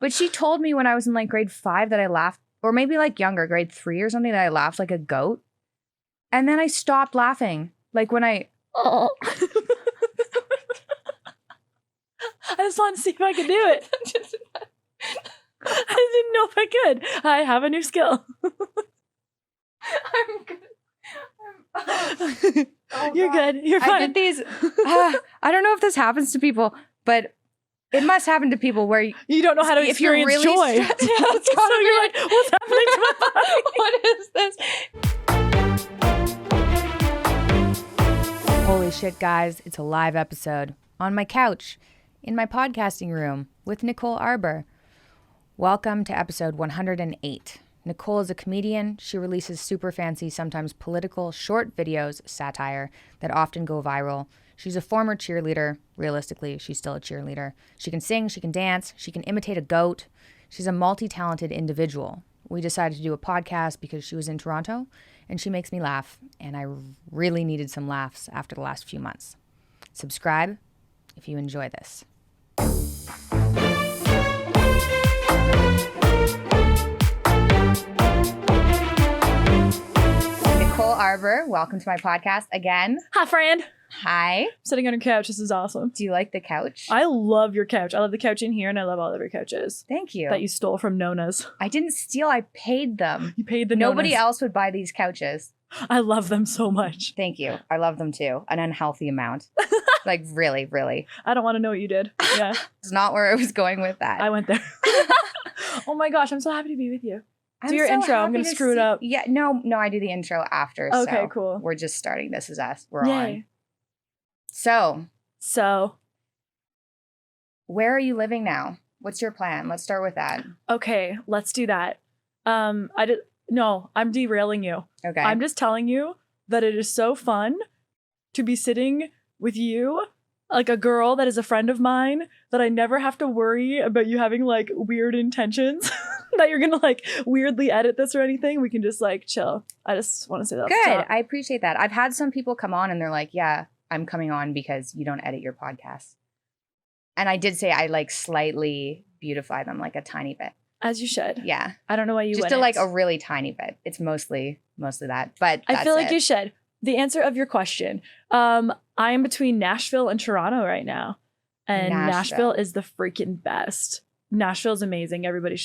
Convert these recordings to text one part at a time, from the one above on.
But she told me when I was in like grade 5 that I laughed, or maybe like younger, grade 3 or something, that I laughed like a goat. And then I stopped laughing. Like when I... Oh. I just wanted to see if I could do it. I didn't know if I could. I have a new skill. I'm good. You're good. You're fine. I did these... I don't know if this happens to people, but... It must happen to people where you don't know how to experience really joy. Yeah, so you're like, what's happening to my body? What is this? Holy shit, guys. It's a live episode on my couch in my podcasting room with Nicole Arbour. Welcome to episode 108. Nicole is a comedian. She releases super fancy, sometimes political, short videos, satire, that often go viral. She's a former cheerleader. Realistically, she's still a cheerleader. She can sing, she can dance, she can imitate a goat. She's a multi-talented individual. We decided to do a podcast because she was in Toronto and she makes me laugh. And I really needed some laughs after the last few months. Subscribe if you enjoy this. Nicole Arbour, welcome to my podcast again. Hi, friend. Hi. I'm sitting on your couch. This is awesome. Do you like the couch? I love your couch. I love the couch in here, and I love all of your couches. Thank you. That you stole from Nona's. I didn't steal. I paid them. You paid the Nobody Nonas. else would buy these couches. I love them so much. Thank you. I love them too. An unhealthy amount. Like really, really. I don't want to know what you did. Yeah. It's not where I was going with that. I went there. Oh my gosh, I'm so happy to be with you. Do your so intro. I'm happy going to screw it see- up. Yeah, no, I do the intro after. Okay, so cool. We're just starting. This is us. We're Yay. on. So, where are you living now? What's your plan? Let's start with that. Okay, let's do that. I'm derailing you. Okay. I'm just telling you that it is so fun to be sitting with you, like a girl that is a friend of mine, that I never have to worry about you having like weird intentions that you're gonna like weirdly edit this or anything. We can just like chill. I just want to say that. Good. I appreciate that. I've had some people come on and they're like, yeah, I'm coming on because you don't edit your podcast. And I did say I like slightly beautify them like a tiny bit. As you should. Yeah. I don't know why you just wouldn't. to like a really tiny bit. It's mostly that. But I feel like it. you should. The answer of your question. I am between Nashville and Toronto right now. And Nashville is the freaking best. Nashville's amazing. Everybody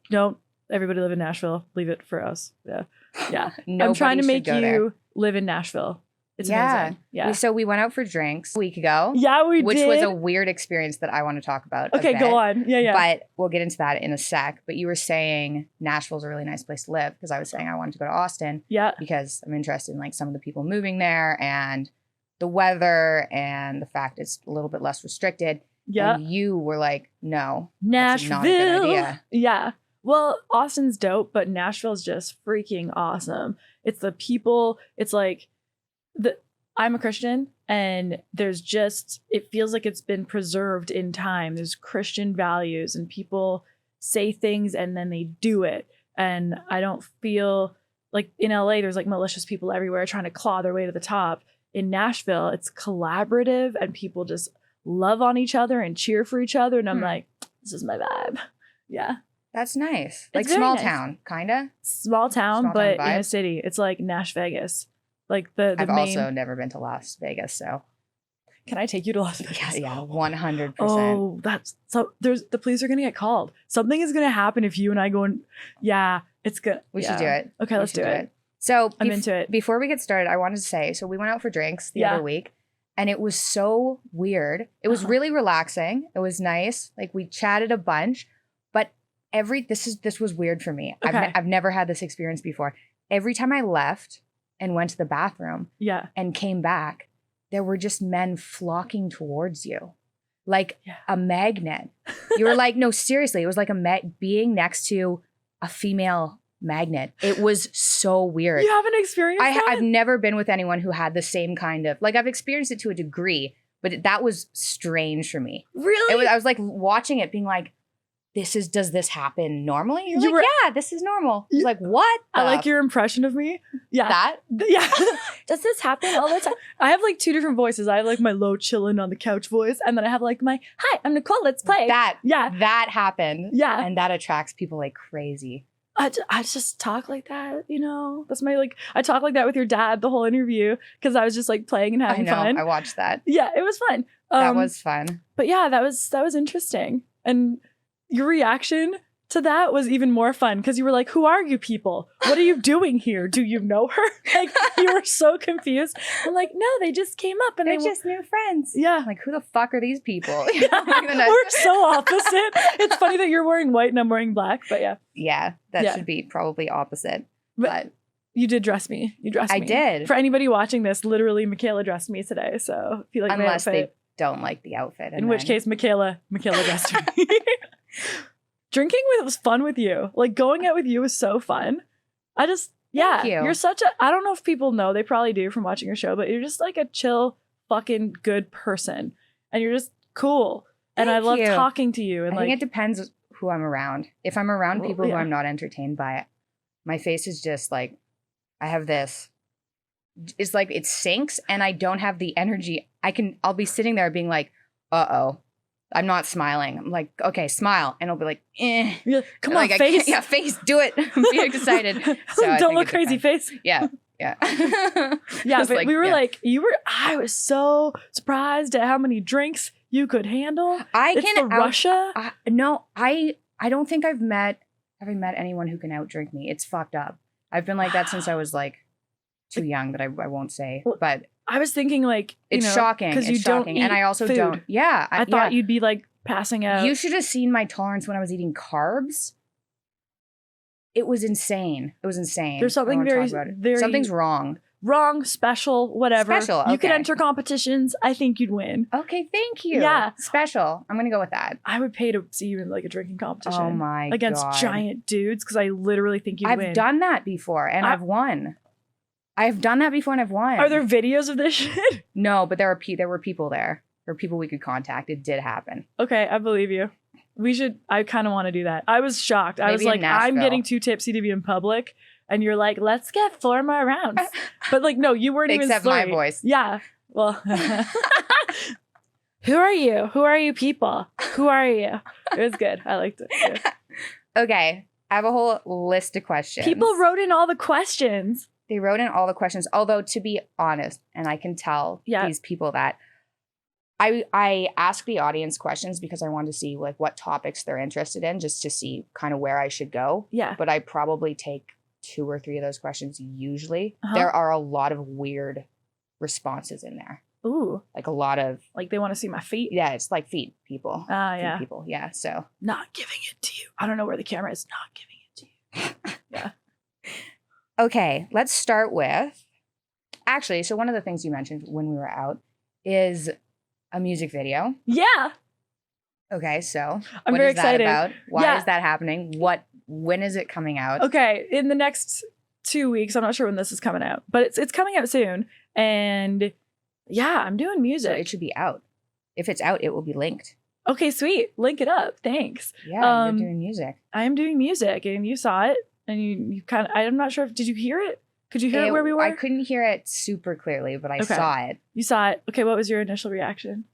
don't everybody live in Nashville. Leave it for us. Yeah. Yeah. I'm trying to make you live in Nashville. It's amazing. Yeah. So we went out for drinks a week ago. Yeah, we which did. was a weird experience that I want to talk about. Okay, go on. Yeah. But we'll get into that in a sec. But you were saying Nashville's a really nice place to live because I was saying I wanted to go to Austin. Yeah. Because I'm interested in like some of the people moving there and the weather and the fact it's a little bit less restricted. Yeah. And you were like, no, Nashville. That's not a good idea. Yeah. Well, Austin's dope, but Nashville's just freaking awesome. It's the people. It's like I'm a Christian, and it feels like it's been preserved in time. There's Christian values, and people say things and then they do it. And I don't feel like in LA, there's like malicious people everywhere trying to claw their way to the top. In Nashville, it's collaborative and people just love on each other and cheer for each other. And I'm like, this is my vibe. Yeah. That's nice. Like very small nice. town, kind of. Small town, but in a vibe. city. It's like Nash Vegas. Like the I've main... also never been to Las Vegas, so. Can I take you to Las Vegas? Yeah, 100%. Oh, that's so. The police are gonna get called. Something is gonna happen if you and I go and. Yeah, it's good. We should do it. Okay, let's do it. So I'm into it. Before we get started, I wanted to say, so we went out for drinks the other week, and it was so weird. It was really relaxing. It was nice. Like we chatted a bunch, but this was weird for me. Okay. I've never had this experience before. Every time I left and went to the bathroom, and came back, there were just men flocking towards you, like a magnet. You were like, no, seriously, it was like being next to a female magnet. It was so weird. You haven't experienced that? I've never been with anyone who had the same kind of, like I've experienced it to a degree, but that was strange for me. Really? I was like watching it being like, does this happen normally? You're like, yeah, this is normal. He's like, what? I like your impression of me. Yeah. That? Yeah. Does this happen all the time? I have like two different voices. I have like my low chillin' on the couch voice. And then I have like my, hi, I'm Nicole, let's play. That happened. Yeah. And that attracts people like crazy. I just talk like that, you know? That's my like, I talk like that with your dad the whole interview because I was just like playing and having fun. I watched that. Yeah, it was fun. That was fun. But yeah, that was interesting. And your reaction to that was even more fun because you were like, who are you people? What are you doing here? Do you know her? Like, you were so confused. I'm like, no, they just came up and they're just new friends. Yeah. I'm like, who the fuck are these people? We're so opposite. It's funny that you're wearing white and I'm wearing black, but yeah. Yeah, that should be probably opposite. But you did dress me. You dressed me. I did. For anybody watching this, literally Mikhaila dressed me today. So if you like unless my outfit, they don't like the outfit. In which case, Mikhaila dressed me. Drinking was fun with you. Like going out with you was so fun. You're such a, I don't know if people know, they probably do from watching your show, but you're just like a chill, fucking good person. And you're just cool. And I love talking to you. And I think it depends who I'm around. If I'm around people who I'm not entertained by, my face is just like, I have this. It's like it sinks and I don't have the energy. I'll be sitting there being like, uh-oh. I'm not smiling. I'm like, okay, smile. And it'll be like, eh. Come on, face. Yeah, face, do it. Be excited. So don't look crazy, face. Yeah. Yeah. Yeah, but we were like, I was so surprised at how many drinks you could handle. Russia? No, I don't think I've met anyone who can outdrink me. It's fucked up. I've been like that since I was like too young that I won't say, but I was thinking like, it's shocking because you don't eat and I also food. don't. Yeah. I thought you'd be like passing out. You should have seen my tolerance when I was eating carbs. It was insane. There's something very something's wrong. Wrong, special, whatever. Special, okay. You could enter competitions. I think you'd win. Okay, thank you. Yeah. Special. I'm going to go with that. I would pay to see you in like a drinking competition. Oh my God. Against giant dudes because I literally think you'd win. I've done that before and I've won. I've done that before and I've won. Are there videos of this shit? No, but there were people there. There were people we could contact. It did happen. Okay, I believe you. I kind of want to do that. I was shocked. I was like, I'm getting too tipsy to be in public. And you're like, let's get 4 more rounds. But like, no, you weren't even except my voice. Yeah. Well, who are you? Who are you people? Who are you? It was good. I liked it. Yeah. Okay. I have a whole list of questions. People wrote in all the questions. They wrote in all the questions. Although, to be honest, and I can tell these people that I ask the audience questions because I want to see like what topics they're interested in, just to see kind of where I should go. Yeah. But I probably take 2 or 3 of those questions usually. There are a lot of weird responses in there. Ooh. Like a lot of... Like they want to see my feet? Yeah, it's like feet people. Yeah. People, yeah, so... Not giving it to you. I don't know where the camera is. Not giving it to you. Yeah. Okay, let's start with... Actually, so one of the things you mentioned when we were out is a music video. Yeah. Okay, so I'm very excited. That about? Why is that happening? When is it coming out? Okay, in the next 2 weeks. I'm not sure when this is coming out, but it's coming out soon. And yeah, I'm doing music. So it should be out. If it's out, it will be linked. Okay, sweet. Link it up. Thanks. Yeah, you're doing music. I am doing music, and you saw it, and you kind of. I'm not sure did you hear it? Could you hear it where we were? I couldn't hear it super clearly, but I saw it. You saw it. Okay, what was your initial reaction?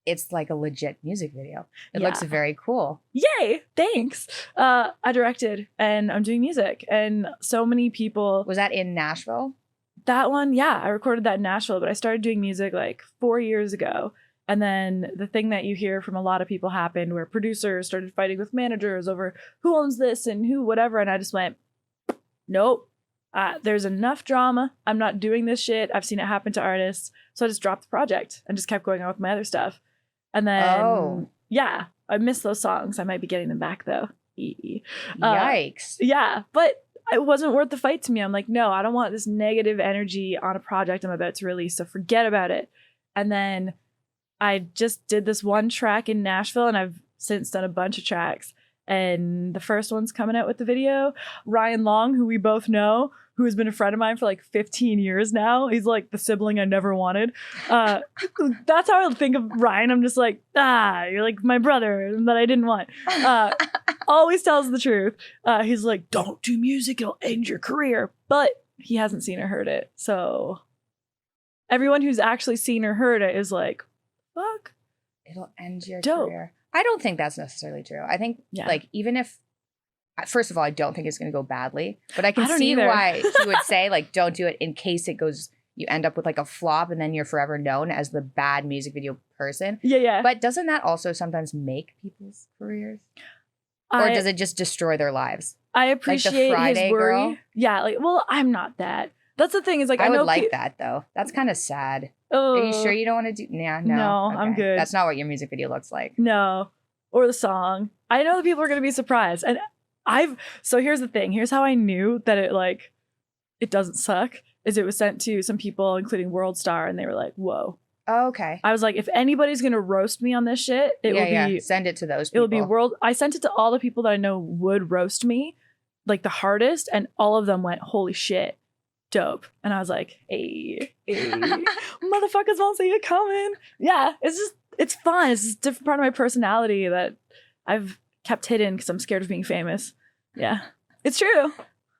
It's like a legit music video. It looks very cool. Yay! Thanks. I directed and I'm doing music, and so many people. Was that in Nashville? That one, yeah, I recorded that in Nashville, but I started doing music like 4 years ago. And then the thing that you hear from a lot of people happened where producers started fighting with managers over who owns this and who whatever, and I just went, nope. There's enough drama. I'm not doing this shit. I've seen it happen to artists. So I just dropped the project and just kept going on with my other stuff. And then, yeah, I miss those songs. I might be getting them back though. Yikes. Yeah, but it wasn't worth the fight to me. I'm like, no, I don't want this negative energy on a project I'm about to release. So forget about it. And then I just did this one track in Nashville, and I've since done a bunch of tracks. And the first one's coming out with the video. Ryan Long, who we both know, who has been a friend of mine for like 15 years now. He's like the sibling I never wanted. That's how I think of Ryan. I'm just like, you're like my brother that I didn't want. Always tells the truth. He's like, don't do music, it'll end your career. But he hasn't seen or heard it. So everyone who's actually seen or heard it is like, fuck. It'll end your Dope. career. I don't think that's necessarily true. I think like even if, first of all, I don't think it's going to go badly, but I can see why he would say like, don't do it in case it goes, you end up with like a flop and then you're forever known as the bad music video person. Yeah. But doesn't that also sometimes make people's careers? Or does it just destroy their lives? I appreciate like his worry. Girl? Yeah, like, well, I'm not that. That's the thing is like, I would like that though. That's kind of sad. Are you sure you don't want to do? Yeah, no. Okay. I'm good. That's not what your music video looks like. No. Or the song. I know that people are going to be surprised. And so here's the thing. Here's how I knew that it doesn't suck. Is it was sent to some people, including World Star, and they were like, whoa. Oh, okay. I was like, if anybody's going to roast me on this shit, it will be. Send it to those people. It'll be I sent it to all the people that I know would roast me, like the hardest, and all of them went, holy shit, dope. And I was like, hey, motherfuckers won't see it coming. Yeah, it's fun. It's just a different part of my personality that I've kept hidden because I'm scared of being famous. Yeah, it's true.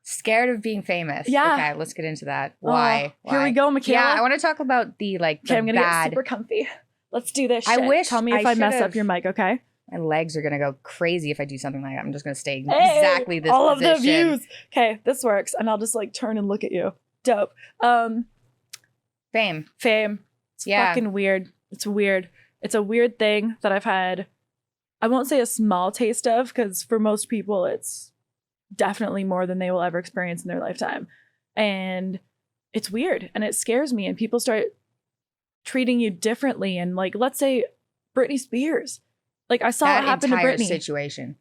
Scared of being famous. Yeah. Okay, let's get into that. Why? Here we go, Mikhaila. Yeah, I want to talk about the I'm gonna get super comfy. Let's do this shit. Tell me if I mess up your mic, okay? My legs are gonna go crazy if I do something like that. I'm just gonna stay exactly this all position. Of the views. Okay, this works. And I'll just like turn and look at you. Dope. Fame. It's fucking weird. It's weird. It's a weird thing that I've had, I won't say a small taste of, because for most people it's definitely more than they will ever experience in their lifetime. And it's weird and it scares me, and people start treating you differently. And like, let's say Britney Spears. Like I saw what happened to Britney. That situation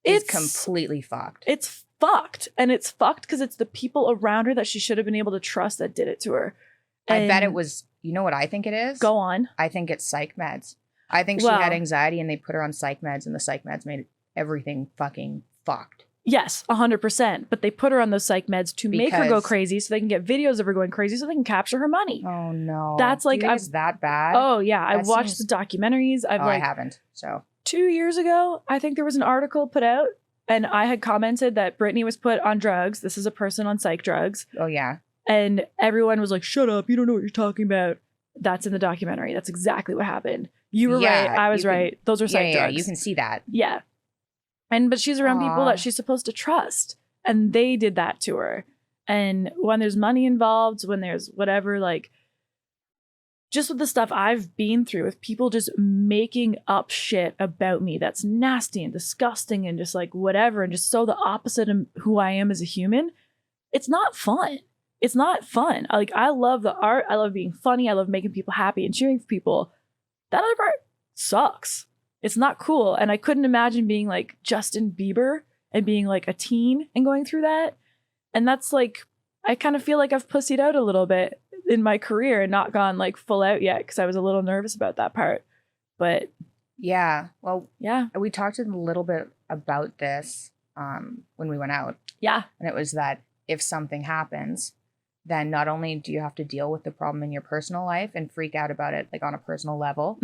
is completely fucked. It's fucked. And it's fucked because it's the people around her that she should have been able to trust that did it to her. And I bet it was, you know what I think it is? Go on. I think it's psych meds. I think she had anxiety and they put her on psych meds, and the psych meds made everything fucking fucked. Yes, 100%. But they put her on those psych meds to make her go crazy so they can get videos of her going crazy so they can capture her money. Oh, no. That's like... It's that bad? Oh, yeah. I've watched the documentaries. I haven't, so... 2 years ago, I think there was an article put out, and I had commented that Britney was put on drugs. This is a person on psych drugs. Oh, yeah. And everyone was like, shut up. You don't know what you're talking about. That's in the documentary. That's exactly what happened. You were right. I was right. Those are psych drugs. Yeah, you can see that. Yeah. But she's around people that she's supposed to trust. And they did that to her. And when there's money involved, when there's whatever, like, just with the stuff I've been through with people just making up shit about me that's nasty and disgusting and just like whatever and just so the opposite of who I am as a human, it's not fun. It's not fun. I love the art. I love being funny. I love making people happy and cheering for people. That other part sucks. It's not cool. And I couldn't imagine being like Justin Bieber and being like a teen and going through that. And that's like, I kind of feel like I've pussied out a little bit in my career and not gone like full out yet because I was a little nervous about that part. But yeah, well, yeah, we talked a little bit about this when we went out. Yeah. And it was that if something happens, then not only do you have to deal with the problem in your personal life and freak out about it like on a personal level,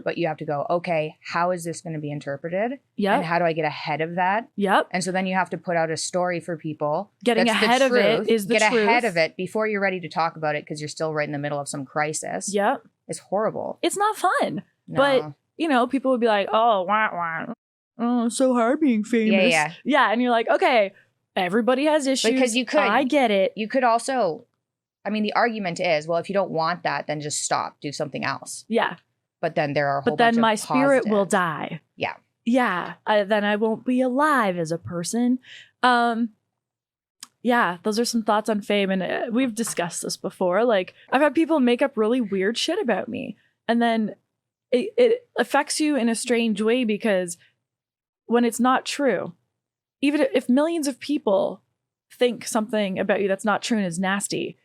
but you have to go, okay, how is this going to be interpreted? Yeah. And how do I get ahead of that? Yep. And so then you have to put out a story for people. Getting ahead of it is the truth. Get ahead of it before you're ready to talk about it because you're still right in the middle of some crisis. Yep. It's horrible. It's not fun. No. But, you know, people would be like, oh, wah, wah. Oh, it's so hard being famous. Yeah. Yeah. And you're like, okay, everybody has issues. Because you could. I get it. You could also... I mean, the argument is, well, if you don't want that, then just stop, do something else. Yeah. But then there are a whole But then bunch my of spirit positives. will die. Yeah. Yeah. Then I won't be alive as a person. Yeah, those are some thoughts on fame. And we've discussed this before. Like, I've had people make up really weird shit about me. And then it affects you in a strange way because when it's not true, even if millions of people think something about you that's not true and is nasty,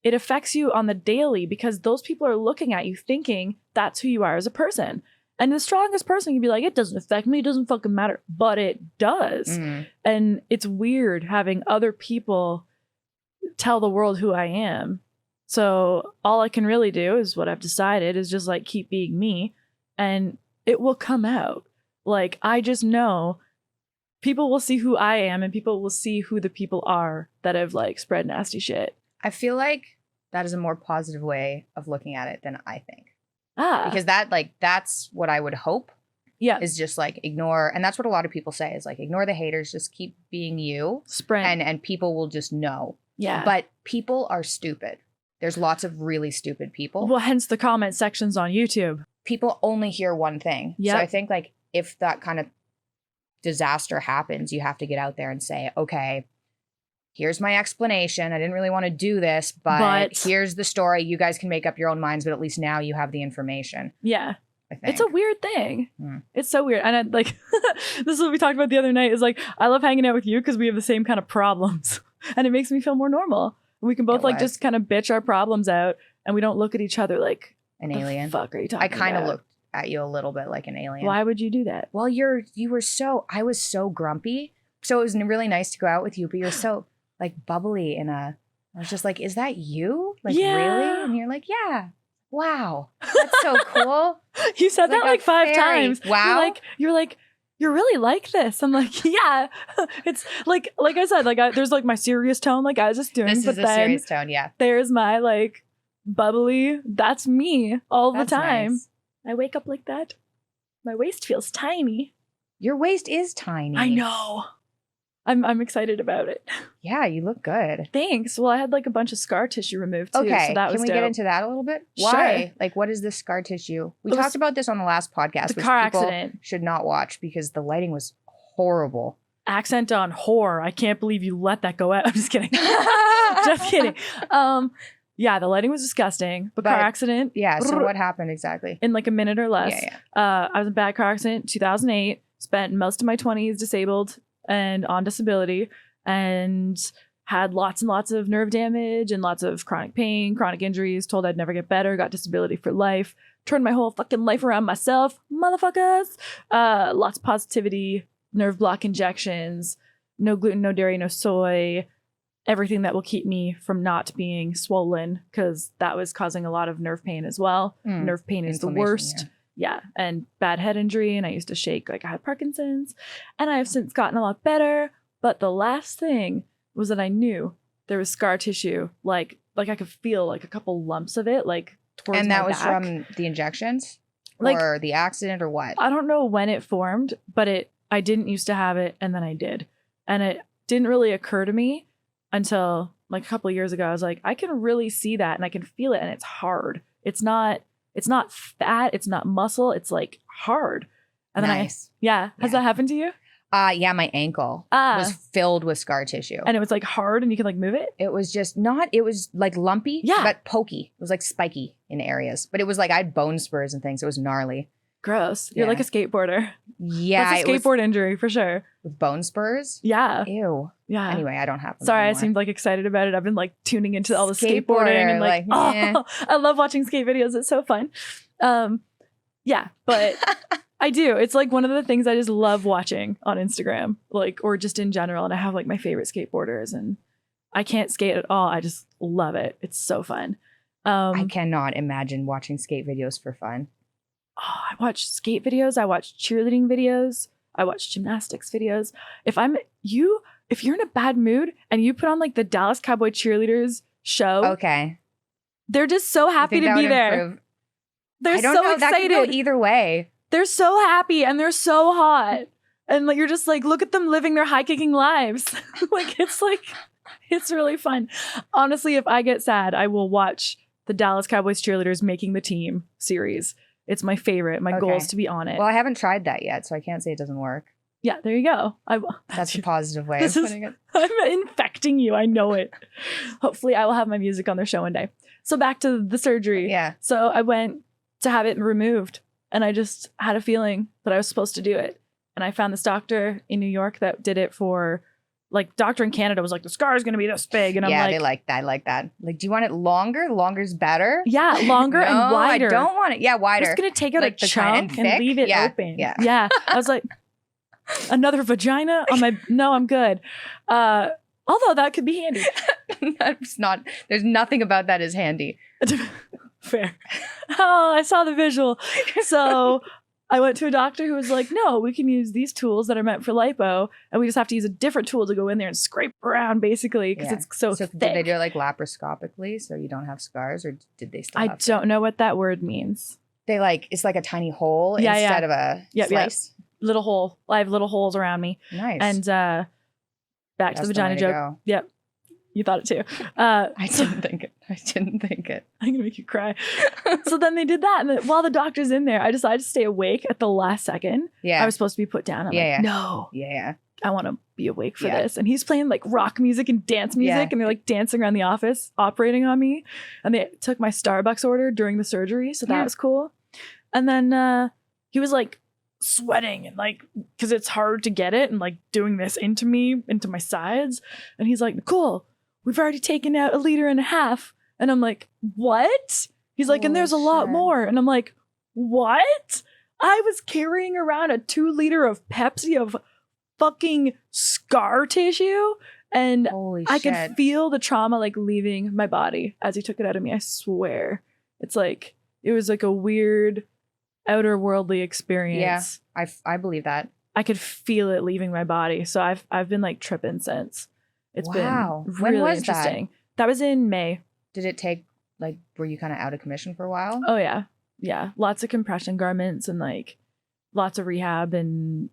it affects you on the daily because those people are looking at you thinking that's who you are as a person. And the strongest person can be like, it doesn't affect me. It doesn't fucking matter. But it does. Mm. And it's weird having other people tell the world who I am. So all I can really do is what I've decided is just like keep being me, and it will come out. Like, I just know people will see who I am, and people will see who the people are that have like spread nasty shit. I feel like that is a more positive way of looking at it than I think. Because that's what I would hope. Yeah. Is just like ignore. And that's what a lot of people say is like, ignore the haters, just keep being you. Sprint. And people will just know. Yeah. But people are stupid. There's lots of really stupid people. Well, hence the comment sections on YouTube. People only hear one thing. Yep. So I think like if that kind of disaster happens, you have to get out there and say, okay, here's my explanation. I didn't really want to do this, but here's the story. You guys can make up your own minds, but at least now you have the information. Yeah. I think. It's a weird thing. It's so weird. And I, like, this is what we talked about the other night is like, I love hanging out with you because we have the same kind of problems and it makes me feel more normal. We can both just kind of bitch our problems out and we don't look at each other like an alien. The fuck are you talking about? I kind of looked at you a little bit like an alien. Why would you do that? Well, I was so grumpy. So it was really nice to go out with you, but you're so like bubbly I was just like, is that you? Like, really? And you're like, yeah. Wow. That's so cool. You said that like 5 times. Wow. You're like, you're really like this. I'm like, yeah. It's like I said, there's like my serious tone, like I was just doing. This is a serious tone, yeah. There's my like bubbly. That's me all the time. Nice. I wake up like that. My waist feels tiny. Your waist is tiny. I know. I'm excited about it. Yeah, you look good. Thanks. Well, I had like a bunch of scar tissue removed too. Okay, so that was can we get into that a little bit? Why? Sure. Like, what is this scar tissue? We talked about this on the last podcast, which car people accident. Should not watch because the lighting was horrible. Accent on whore. I can't believe you let that go out. I'm just kidding. Just kidding. Yeah, the lighting was disgusting. But car accident. Yeah. So what happened exactly? In like a minute or less. Yeah. I was in a bad car accident. 2008. Spent most of my 20s disabled and on disability, and had lots and lots of nerve damage and lots of chronic pain, chronic injuries. Told I'd never get better. Got disability for life. Turned my whole fucking life around myself, motherfuckers. Lots of positivity. Nerve block injections. No gluten, no dairy, no soy. Everything that will keep me from not being swollen, because that was causing a lot of nerve pain as well. Nerve pain is the worst. Yeah. And bad head injury. And I used to shake like I had Parkinson's. And I have since gotten a lot better. But the last thing was that I knew there was scar tissue. Like I could feel like a couple lumps of it, like towards my back. And that was from the injections? Like, or the accident or what? I don't know when it formed, but I didn't used to have it. And then I did. And it didn't really occur to me until like a couple of years ago. I was like, I can really see that and I can feel it, and it's hard. It's not fat, it's not muscle, it's like hard. And then nice. Has that happened to you? Yeah, my ankle was filled with scar tissue. And it was like hard and you could like move it? It was just it was like lumpy, but pokey. It was like spiky in areas. But it was like I had bone spurs and things. It was gnarly. Gross. You're like a skateboarder. Yeah. That's a skateboard injury for sure. With bone spurs? Yeah. Ew. Yeah. Anyway, I don't have them Sorry, anymore. I seemed like excited about it. I've been like tuning into all the skateboarding and like I love watching skate videos. It's so fun. Yeah, but I do. It's like one of the things I just love watching on Instagram, like, or just in general. And I have like my favorite skateboarders, and I can't skate at all. I just love it. It's so fun. I cannot imagine watching skate videos for fun. Oh, I watch skate videos. I watch cheerleading videos. I watch gymnastics videos. If you're in a bad mood and you put on like the Dallas Cowboy cheerleaders show, okay, they're just so happy to be there. Improve? They're I don't so know. excited. That could go either way. They're so happy and they're so hot. And like you're just like, look at them living their high kicking lives. It's really fun. Honestly, if I get sad, I will watch the Dallas Cowboys cheerleaders making the team series. It's my favorite. My goal is to be on it. Well, I haven't tried that yet, so I can't say it doesn't work. Yeah, there you go. That's a positive way of putting it. I'm infecting you. I know it. Hopefully, I will have my music on their show one day. So back to the surgery. Yeah. So I went to have it removed, and I just had a feeling that I was supposed to do it. And I found this doctor in New York that did it for like doctor in Canada was like, the scar is going to be this big. And I'm yeah, like, they like that. I like that. Like, do you want it longer? Longer's better. yeah, longer and No, wider. I don't want it. Yeah, I'm wider. just going to take out Like a the kind chunk and and thick? leave it Yeah, open. yeah. Yeah. I was like, another vagina on my, no, I'm good. Although that could be handy. That's not. There's nothing about that is handy. Fair. Oh, I saw the visual. So I went to a doctor who was like, no, we can use these tools that are meant for lipo, and we just have to use a different tool to go in there and scrape around, basically, because Yeah. it's so So thick. did they do it like laparoscopically, so you don't have scars, or did they still? I have don't know what that word means. They like it's like a tiny hole Yeah, instead of a slice. Little hole. I have little holes around me. Nice. And back to the That's vagina way to joke. go. Yep. You thought it too. I didn't think it. I'm going to make you cry. So then they did that. And then, while the doctor's in there, I decided to stay awake at the last second. Yeah. I was supposed to be put down. I'm like, no, Yeah. I want to be awake for Yeah. this. And he's playing like rock music and dance music. Yeah. And they're like dancing around the office, operating on me. And they took my Starbucks order during the surgery. So that Yeah. was cool. And then he was like sweating and like, because it's hard to get it, and like doing this into me, into my sides. And he's like, Nicole, we've already taken out 1.5 liters. And I'm like, what? He's like, and there's a lot shit. more. And I'm like, what? I was carrying around a 2 liter of Pepsi of fucking scar tissue. And Holy I shit. could feel the trauma like leaving my body as he took it out of me. I swear. It's like, it was like a weird outer worldly experience. Yeah, I believe that. I could feel it leaving my body. So I've been like tripping since. It's Wow. been When really was that? interesting. That was in May. Did it take like? Were you kind of out of commission for a while? Oh yeah. Yeah. Lots of compression garments and like lots of rehab and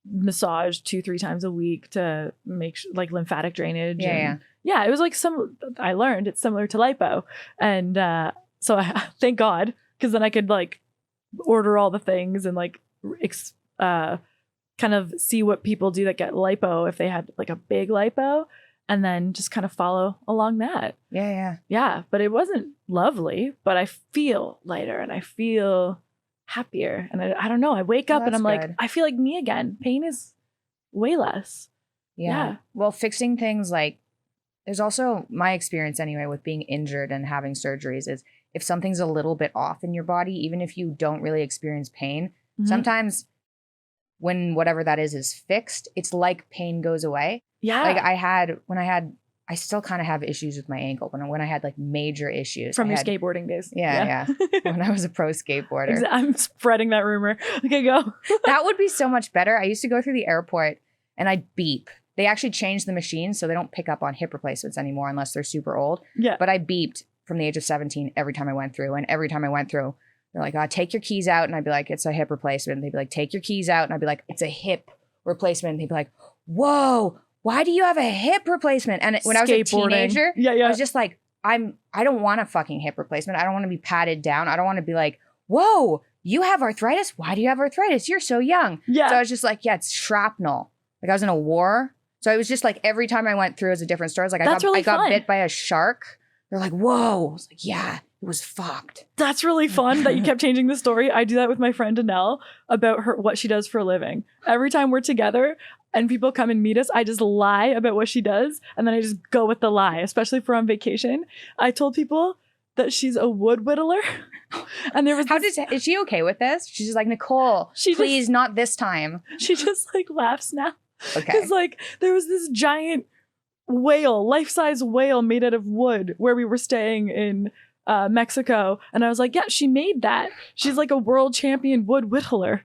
massage 2-3 times a week to make like lymphatic drainage. Yeah, and, yeah. It was like I learned it's similar to lipo. And so I thank God, because then I could like order all the things and like kind of see what people do that get lipo if they had like a big lipo, and then just kind of follow along that. Yeah, but it wasn't lovely, but I feel lighter and I feel happier, and I don't know, I wake up and I'm like, good. I feel like me again. Pain is way less. Yeah. Well, fixing things like, there's also my experience anyway with being injured and having surgeries is if something's a little bit off in your body, even if you don't really experience pain, Mhm. sometimes when whatever that is fixed, it's like pain goes away. Yeah. Like I still kind of have issues with my ankle when I had like major issues. From I your had- skateboarding days. Yeah. When I was a pro skateboarder. I'm spreading that rumor. Okay, go. That would be so much better. I used to go through the airport and I'd beep. They actually changed the machine so they don't pick up on hip replacements anymore unless they're super old. Yeah. But I beeped from the age of 17 every time I went through. And every time I went through, they're like, take your keys out. And I'd be like, it's a hip replacement. And they'd be like, take your keys out. And I'd be like, it's a hip replacement. And they'd be like, whoa, why do you have a hip replacement? And when I was a teenager, yeah. I was just like, I don't want a fucking hip replacement. I don't want to be patted down. I don't want to be like, whoa, you have arthritis? Why do you have arthritis? You're so young. Yeah. So I was just like, yeah, it's shrapnel. Like I was in a war. So it was just like every time I went through it was a different story. It was like I got bit by a shark. They're like, whoa. I was like, yeah, it was fucked. That's really fun that you kept changing the story. I do that with my friend Danelle about what she does for a living. Every time we're together and people come and meet us, I just lie about what she does. And then I just go with the lie, especially if we're on vacation. I told people that she's a wood whittler. And there was is she okay with this? She's just like, Nicole, please not this time. She just like laughs now. Okay. Because like there was this giant whale, life-size whale made out of wood where we were staying in Mexico. And I was like, yeah, she made that. She's like a world champion wood whittler.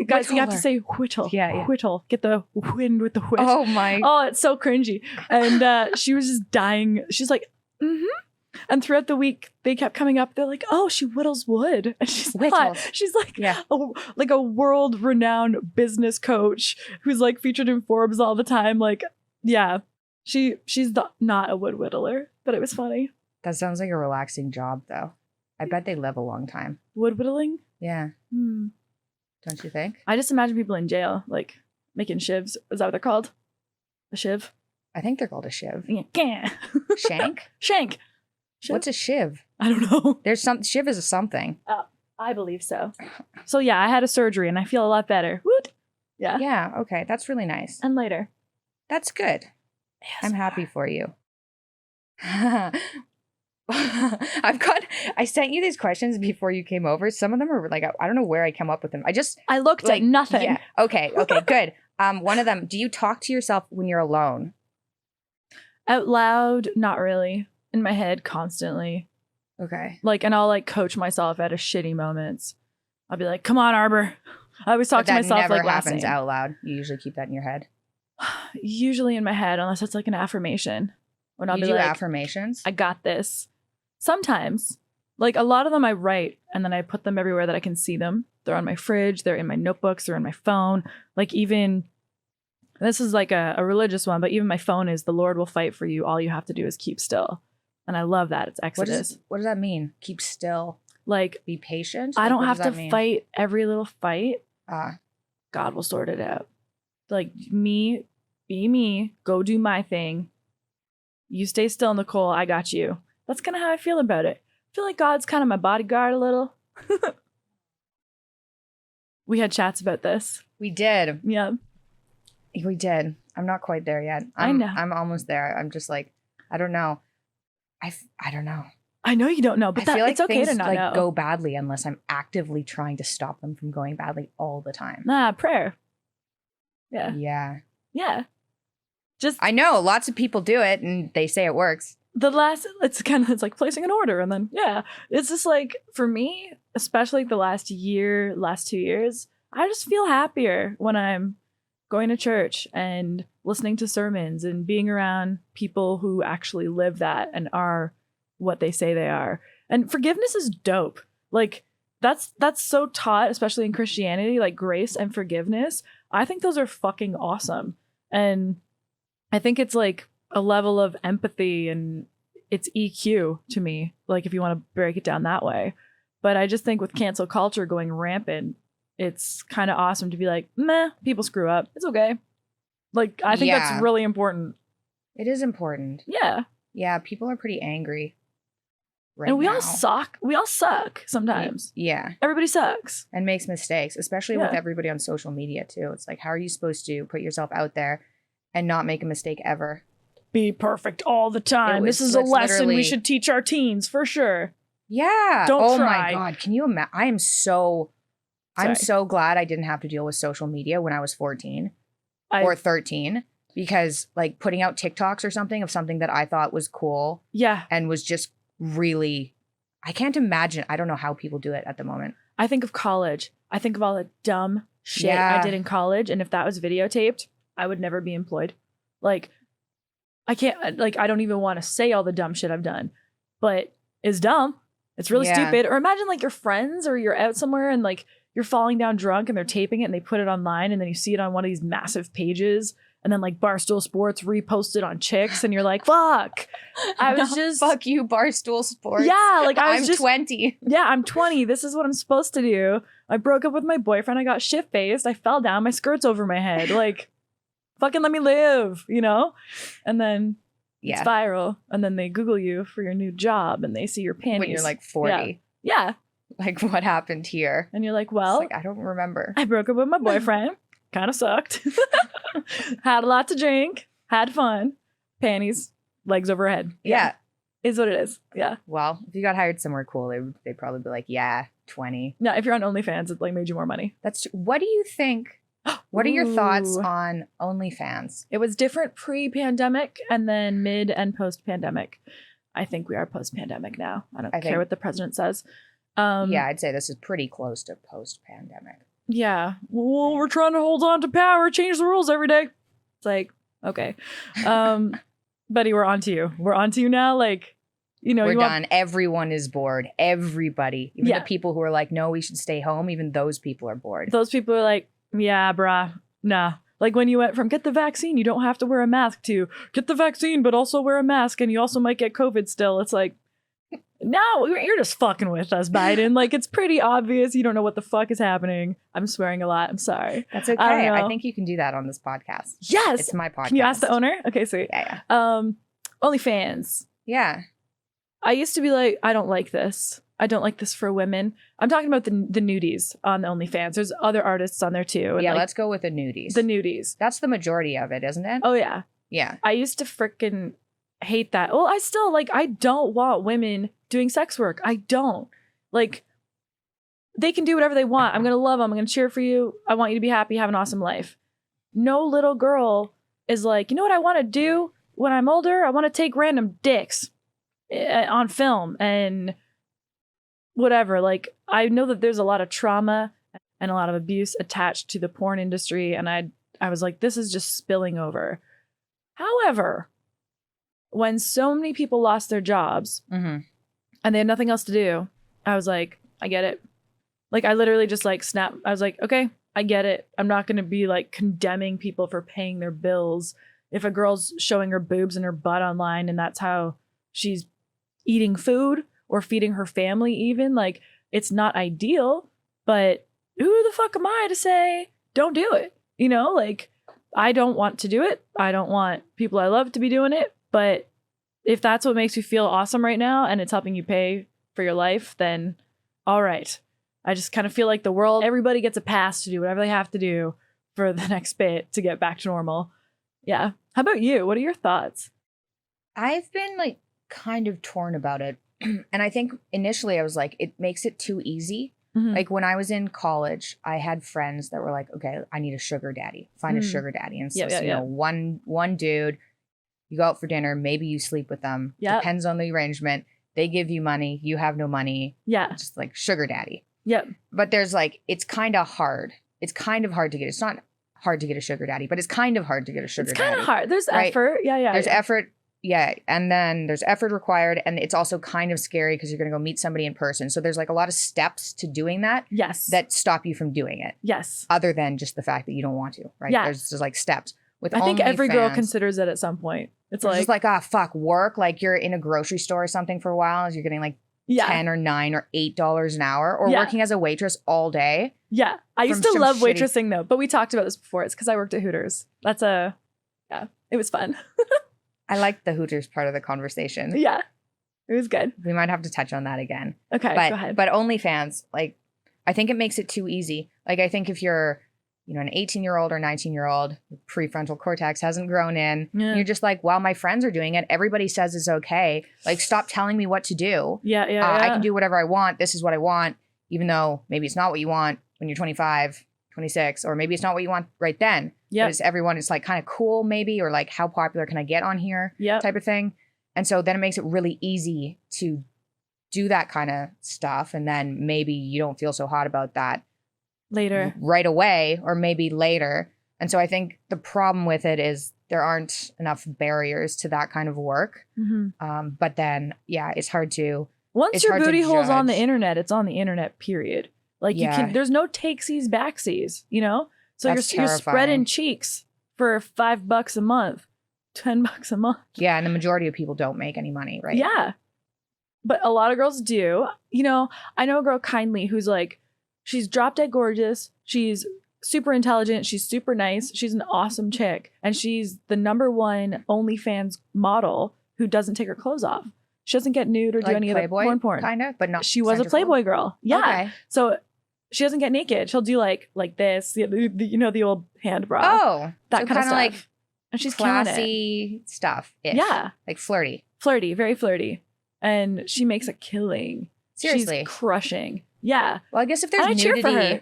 Guys, you have to say whittle. Yeah. Whittle. Get the wind with the whit. Oh my. Oh, it's so cringy. And she was just dying. She's like, mm-hmm. And throughout the week, they kept coming up. They're like, "Oh, she whittles wood." And she's not. She's like, a world-renowned business coach who's like featured in Forbes all the time. Like, yeah, she's not a wood whittler, but it was funny. That sounds like a relaxing job, though. I bet they live a long time. Wood whittling? Yeah. Don't you think? I just imagine people in jail, like making shivs. Is that what they're called? A shiv? I think they're called a shiv. Yeah. Shank? Shank. Shiv? What's a shiv? I don't know. Shiv is a something. I believe so. So yeah, I had a surgery and I feel a lot better. Woot. Yeah. Yeah. Okay. That's really nice. And later. That's good. I'm happy for you. I sent you these questions before you came over. Some of them are like, I don't know where I came up with them. I looked like, at nothing. Yeah. Okay, good. One of them, do you talk to yourself when you're alone? Out loud, not really. In my head, constantly. Okay. Like, and I'll like coach myself at a shitty moments. I'll be like, come on, Arbour. I always talk to myself never like happens out loud. You usually keep that in your head. Usually in my head, unless it's like an affirmation. When I'll You be do like, affirmations? I got this. Sometimes. Like a lot of them I write and then I put them everywhere that I can see them. They're on my fridge, they're in my notebooks, they're in my phone. Like even, this is like a religious one, but even my phone is, the Lord will fight for you. All you have to do is keep still. And I love that. It's Exodus. What does that mean? Keep still. Like, be patient? I don't have to fight every little fight. Ah. God will sort it out. Like be me, go do my thing. You stay still, Nicole, I got you. That's kind of how I feel about it. I feel like God's kind of my bodyguard a little. We had chats about this. We did. Yeah. We did. I'm not quite there yet. I know. I'm almost there. I'm just like, I don't know. I don't know. I know you don't know, but I feel like it's okay to not know. Go badly unless I'm actively trying to stop them from going badly all the time. Prayer. Yeah. Yeah. Yeah. I know lots of people do it and they say it works. It's like placing an order and then, yeah. It's just like, for me, especially the last 2 years, I just feel happier when I'm going to church and listening to sermons and being around people who actually live that and are what they say they are. And forgiveness is dope. Like that's so taught, especially in Christianity, like grace and forgiveness. I think those are fucking awesome. And I think it's like a level of empathy and it's EQ to me, like if you want to break it down that way. But I just think with cancel culture going rampant, it's kind of awesome to be like, meh, people screw up. It's okay. Like, I think that's really important. It is important. Yeah. Yeah, people are pretty angry. And we all suck. We all suck sometimes. Yeah. Everybody sucks. And makes mistakes, especially with everybody on social media too. It's like, how are you supposed to put yourself out there and not make a mistake ever? Be perfect all the time. This is a lesson we should teach our teens for sure. Yeah. Don't my try. God. Can you imagine? I'm so glad I didn't have to deal with social media when I was 14 or 13, because like putting out TikToks or something of something that I thought was cool. Yeah. And was just really, I can't imagine. I don't know how people do it at the moment. I think of college. I think of all the dumb shit I did in college. And if that was videotaped, I would never be employed. Like, I can't, like, I don't even want to say all the dumb shit I've done, but it's dumb. It's really stupid. Or imagine like your friends or you're out somewhere and like you're falling down drunk and they're taping it and they put it online and then you see it on one of these massive pages and then like Barstool Sports reposted on chicks and you're like, fuck. I was just fuck you, Barstool Sports. Yeah, like I'm 20. Yeah, I'm 20. This is what I'm supposed to do. I broke up with my boyfriend. I got shit-faced. I fell down. My skirt's over my head. Like, fucking let me live, you know? And then it's viral. And then they Google you for your new job and they see your panties. When you're like 40. Yeah. Like, what happened here? And you're like, well, I don't remember. I broke up with my boyfriend. Kind of sucked. Had a lot to drink. Had fun. Panties. Legs over head. Yeah. Is what it is. Yeah. Well, if you got hired somewhere cool, they'd probably be like, yeah, 20. No, if you're on OnlyFans, it like made you more money. That's true. What do you think? What are your thoughts on OnlyFans? It was different pre-pandemic and then mid and post-pandemic. I think we are post-pandemic now. I don't care what the president says. Yeah, I'd say this is pretty close to post-pandemic. Yeah. Well, we're trying to hold on to power, change the rules every day. It's like, okay. Buddy, we're on to you. We're on to you now. Like, you know, we're done. Everyone is bored. Everybody. Even the people who are like, no, we should stay home. Even those people are bored. Those people are like, yeah, brah. Nah. Like when you went from get the vaccine, you don't have to wear a mask to get the vaccine, but also wear a mask and you also might get COVID still. It's like, no, you're just fucking with us, Biden. Like, it's pretty obvious. You don't know what the fuck is happening. I'm swearing a lot. I'm sorry. That's okay. I think you can do that on this podcast. Yes. It's my podcast. Can you ask the owner? Okay, sweet. Yeah. OnlyFans. Yeah. I used to be like, I don't like this. I don't like this for women. I'm talking about the nudies on the OnlyFans. There's other artists on there too. And Yeah, let's go with the nudies. The nudies. That's the majority of it, isn't it? Oh, yeah. Yeah. I used to freaking hate that. Well, I still, like, I don't want women doing sex work. I don't. Like, they can do whatever they want. I'm going to love them. I'm going to cheer for you. I want you to be happy, have an awesome life. No little girl is like, you know what I want to do when I'm older? I want to take random dicks on film and whatever. Like, I know that there's a lot of trauma and a lot of abuse attached to the porn industry. And I was like, this is just spilling over. However, when so many people lost their jobs and they had nothing else to do, I was like, I get it. Like, I literally just like snapped. I was like, okay, I get it. I'm not going to be like condemning people for paying their bills. If a girl's showing her boobs and her butt online and that's how she's eating food or feeding her family even, like, it's not ideal, but who the fuck am I to say don't do it? You know, like, I don't want to do it. I don't want people I love to be doing it. But if that's what makes you feel awesome right now and it's helping you pay for your life, then all right. I just kind of feel like the world, everybody gets a pass to do whatever they have to do for the next bit to get back to normal. Yeah. How about you? What are your thoughts? I've been like kind of torn about it. And I think initially I was like, it makes it too easy. Like when I was in college, I had friends that were like, okay, I need a sugar daddy. Find a sugar daddy. And so, you know, one dude, you go out for dinner, maybe you sleep with them. Depends on the arrangement. They give you money. You have no money. Yeah. Just like sugar daddy. Yep. But there's like, it's kind of hard. It's kind of hard to get. It's not hard to get a sugar daddy, but it's kind of hard to get a sugar daddy. It's kind of hard. There's effort. Yeah. There's effort. Yeah. And then there's effort required. And it's also kind of scary because you're going to go meet somebody in person. So there's like a lot of steps to doing that. Yes. That stop you from doing it. Yes. Other than just the fact that you don't want to, right? Yeah. There's like steps. With I think every girl considers it at some point. It's like, just like, ah, fuck, work. Like you're in a grocery store or something for a while. You're getting like 10 or $9 or $8 an hour, or working as a waitress all day. Yeah. I used to love waitressing though, but we talked about this before. It's because I worked at Hooters. It was fun. I liked the Hooters part of the conversation. Yeah. It was good. We might have to touch on that again. Okay, go ahead. But OnlyFans, like, I think it makes it too easy. Like, I think if you're, you know, an 18-year-old or 19-year-old, prefrontal cortex hasn't grown in, you're just like, wow, my friends are doing it. Everybody says it's okay. Like, stop telling me what to do. Yeah. I can do whatever I want. This is what I want, even though maybe it's not what you want when you're 25, 26, or maybe it's not what you want right then. Yeah. Because everyone is like kind of cool maybe, or like how popular can I get on here type of thing. And so then it makes it really easy to do that kind of stuff. And then maybe you don't feel so hot about that later, right away, or maybe later. And so I think the problem with it is there aren't enough barriers to that kind of work. But then, it's hard to. Once your booty hole's on the internet, it's on the internet, period. Like you can, there's no takesies, backsies, you know? So you're spreading cheeks for $5 a month, $10 a month. Yeah. And the majority of people don't make any money, right? Yeah. But a lot of girls do. You know, I know a girl, Kindly, who's like, she's drop dead gorgeous. She's super intelligent. She's super nice. She's an awesome chick. And she's the #1 OnlyFans model who doesn't take her clothes off. She doesn't get nude or do any Playboy, other porn. Kind of, but not. She was a Playboy girl. Yeah. Okay. So she doesn't get naked. She'll do like this, you know, the old hand bra. Oh, that kind of stuff. Like and she's classy stuff. Yeah. Like flirty. Flirty, very flirty. And she makes a killing. Seriously. She's crushing. Yeah. Well, I guess if there's